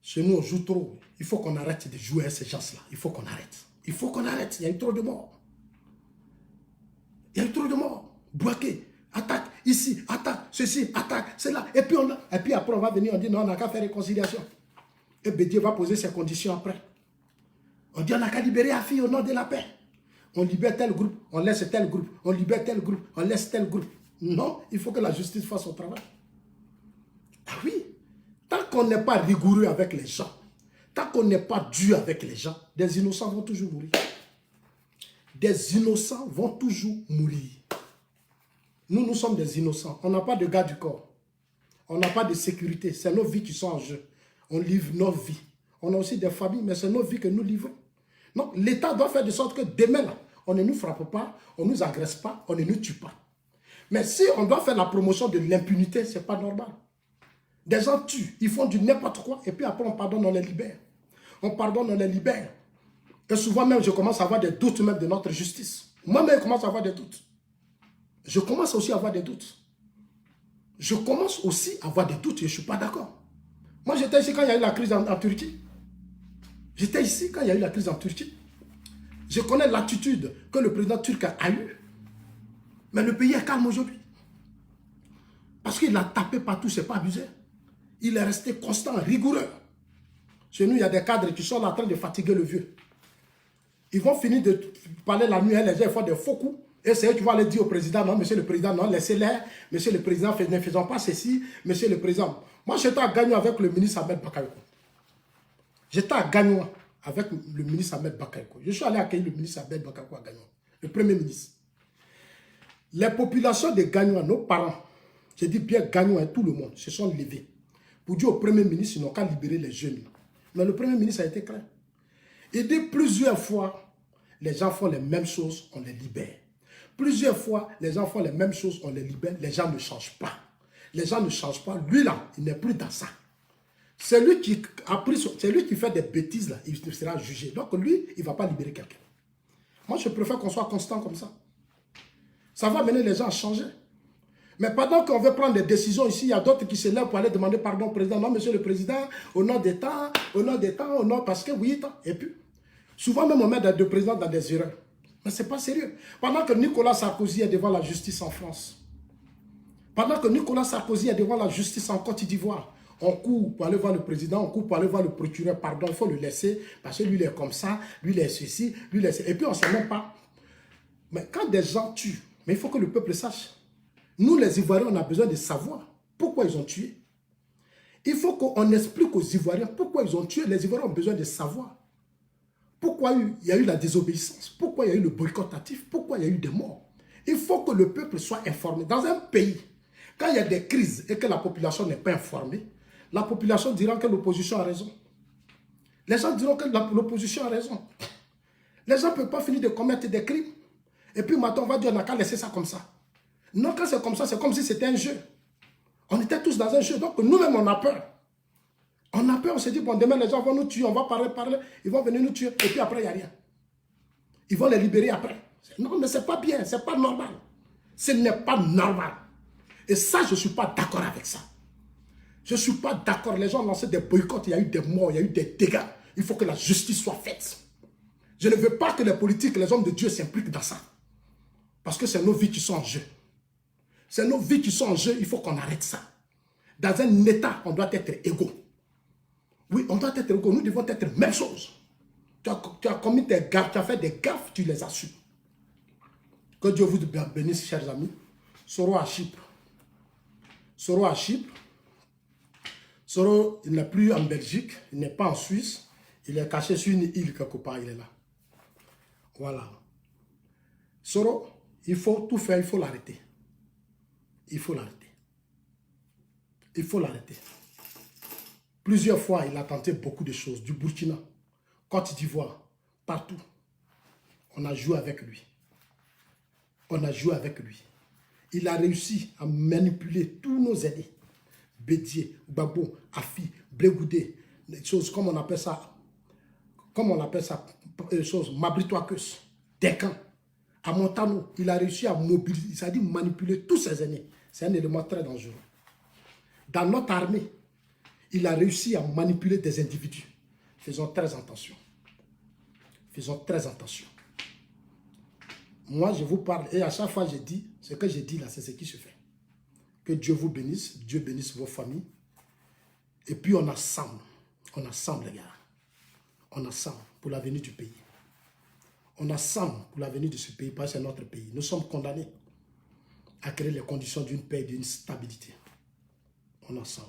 Chez nous, on joue trop. Il faut qu'on arrête de jouer à ces gens-là. Il faut qu'on arrête. Il faut qu'on arrête. Il y a eu trop de morts. Il y a eu trop de morts. Bouaké, attaque, ici, attaque, ceci, attaque, cela. Et puis après, on va venir, on dit non, on n'a qu'à faire réconciliation. Et Bédier va poser ses conditions après. On dit on n'a qu'à libérer Afi au nom de la paix. On libère tel groupe, on laisse tel groupe, on libère tel groupe, on laisse tel groupe. Non, il faut que la justice fasse son travail. Ah oui, tant qu'on n'est pas rigoureux avec les gens, tant qu'on n'est pas dur avec les gens, des innocents vont toujours mourir. Des innocents vont toujours mourir. Nous sommes des innocents. On n'a pas de garde du corps. On n'a pas de sécurité. C'est nos vies qui sont en jeu. On livre nos vies. On a aussi des familles, mais c'est nos vies que nous livrons. Donc, l'État doit faire de sorte que demain, là, on ne nous frappe pas, on ne nous agresse pas, on ne nous tue pas. Mais si on doit faire la promotion de l'impunité, ce n'est pas normal. Des gens tuent, ils font du n'importe quoi, et puis après on pardonne, on les libère. On pardonne, on les libère. Et souvent même, je commence à avoir des doutes même de notre justice. Moi-même, je commence à avoir des doutes. Je commence aussi à avoir des doutes. Je commence aussi à avoir des doutes et je ne suis pas d'accord. Moi, j'étais ici quand il y a eu la crise en Turquie. J'étais ici quand il y a eu la crise en Turquie. Je connais l'attitude que le président turc a eue. Mais le pays est calme aujourd'hui. Parce qu'il a tapé partout, ce n'est pas abusé. Il est resté constant, rigoureux. Chez nous, il y a des cadres qui sont là en train de fatiguer le vieux. Ils vont finir de parler la nuit, les gens font des faux coups. Et c'est eux qui vont aller dire au président, non, monsieur le président, non, laissez-les. Monsieur le président, ne faisons pas ceci. Monsieur le président. Moi, j'étais à Gagnon avec le ministre Ahmed Bakayoko. J'étais à Gagnon avec le ministre Ahmed Bakayoko. Je suis allé accueillir le ministre Ahmed Bakayoko à Gagnon, le premier ministre. Les populations de Gagnon, nos parents, je dis bien Gagnon et tout le monde, se sont levés pour dire au premier ministre, ils n'ont qu'à libérer les jeunes. Mais le premier ministre a été clair. Il dit plusieurs fois, les gens font les mêmes choses, on les libère. Plusieurs fois, les gens font les mêmes choses, on les libère, les gens ne changent pas. Les gens ne changent pas. Lui là, il n'est plus dans ça. C'est lui qui a pris, c'est lui qui fait des bêtises là, il sera jugé. Donc lui, il ne va pas libérer quelqu'un. Moi, je préfère qu'on soit constant comme ça. Ça va mener les gens à changer. Mais pendant qu'on veut prendre des décisions ici, il y a d'autres qui se lèvent pour aller demander pardon au président. Non, monsieur le président, au nom d'État, au nom parce que oui, et puis, souvent même on met le président dans des erreurs. Mais ce n'est pas sérieux. Pendant que Nicolas Sarkozy est devant la justice en France, pendant que Nicolas Sarkozy est devant la justice en Côte d'Ivoire, on court pour aller voir le président, on court pour aller voir le procureur, pardon, il faut le laisser, parce que lui, il est comme ça, lui, il est ceci, lui, il est ceci. Et puis, on ne sait même pas. Mais quand des gens tuent, mais il faut que le peuple sache. Nous, les Ivoiriens, on a besoin de savoir pourquoi ils ont tué. Il faut qu'on explique aux Ivoiriens pourquoi ils ont tué. Les Ivoiriens ont besoin de savoir pourquoi il y a eu la désobéissance, pourquoi il y a eu le boycott actif, pourquoi il y a eu des morts. Il faut que le peuple soit informé. Dans un pays, quand il y a des crises et que la population n'est pas informée, la population dira que l'opposition a raison. Les gens diront que l'opposition a raison. Les gens ne peuvent pas finir de commettre des crimes. Et puis maintenant, on va dire on n'a qu'à laisser ça comme ça. Non, quand c'est comme ça, c'est comme si c'était un jeu. On était tous dans un jeu. Donc nous-mêmes, on a peur. On a peur, on se dit, bon, demain, les gens vont nous tuer, on va parler, ils vont venir nous tuer. Et puis après, il n'y a rien. Ils vont les libérer après. Non, mais ce n'est pas bien, ce n'est pas normal. Ce n'est pas normal. Et ça, je ne suis pas d'accord avec ça. Je ne suis pas d'accord. Les gens ont lancé des boycotts, il y a eu des morts, il y a eu des dégâts. Il faut que la justice soit faite. Je ne veux pas que les politiques, les hommes de Dieu s'impliquent dans ça. Parce que c'est nos vies qui sont en jeu. C'est nos vies qui sont en jeu, il faut qu'on arrête ça. Dans un État, on doit être égaux. Oui, on doit être égaux, nous devons être la même chose. Tu as commis des gaffes, tu as fait des gaffes, tu les assumes. Que Dieu vous bénisse, chers amis. Soro à Chypre. Soro à Chypre. Soro, il n'est plus en Belgique, il n'est pas en Suisse. Il est caché sur une île quelque part, il est là. Voilà. Soro, il faut tout faire, il faut l'arrêter. Il faut l'arrêter. Il faut l'arrêter. Plusieurs fois, il a tenté beaucoup de choses. Du Burkina, Côte d'Ivoire, partout. On a joué avec lui. On a joué avec lui. Il a réussi à manipuler tous nos aînés. Bédier, Gbagbo, Afi, Brégoudé, des choses comme on appelle ça. Comme on appelle ça, des choses, Mabritoakos, Dekan. À Montano, il a réussi à mobiliser, c'est-à-dire manipuler tous ses aînés. C'est un élément très dangereux. Dans notre armée, il a réussi à manipuler des individus. Faisons très attention. Faisons très attention. Moi, je vous parle, et à chaque fois, je dis, ce que je dis là, c'est ce qui se fait. Que Dieu vous bénisse, Dieu bénisse vos familles. Et puis, on assemble, les gars. On assemble pour l'avenir du pays. On assemble pour l'avenir de ce pays, parce que c'est notre pays. Nous sommes condamnés à créer les conditions d'une paix et d'une stabilité. On assemble.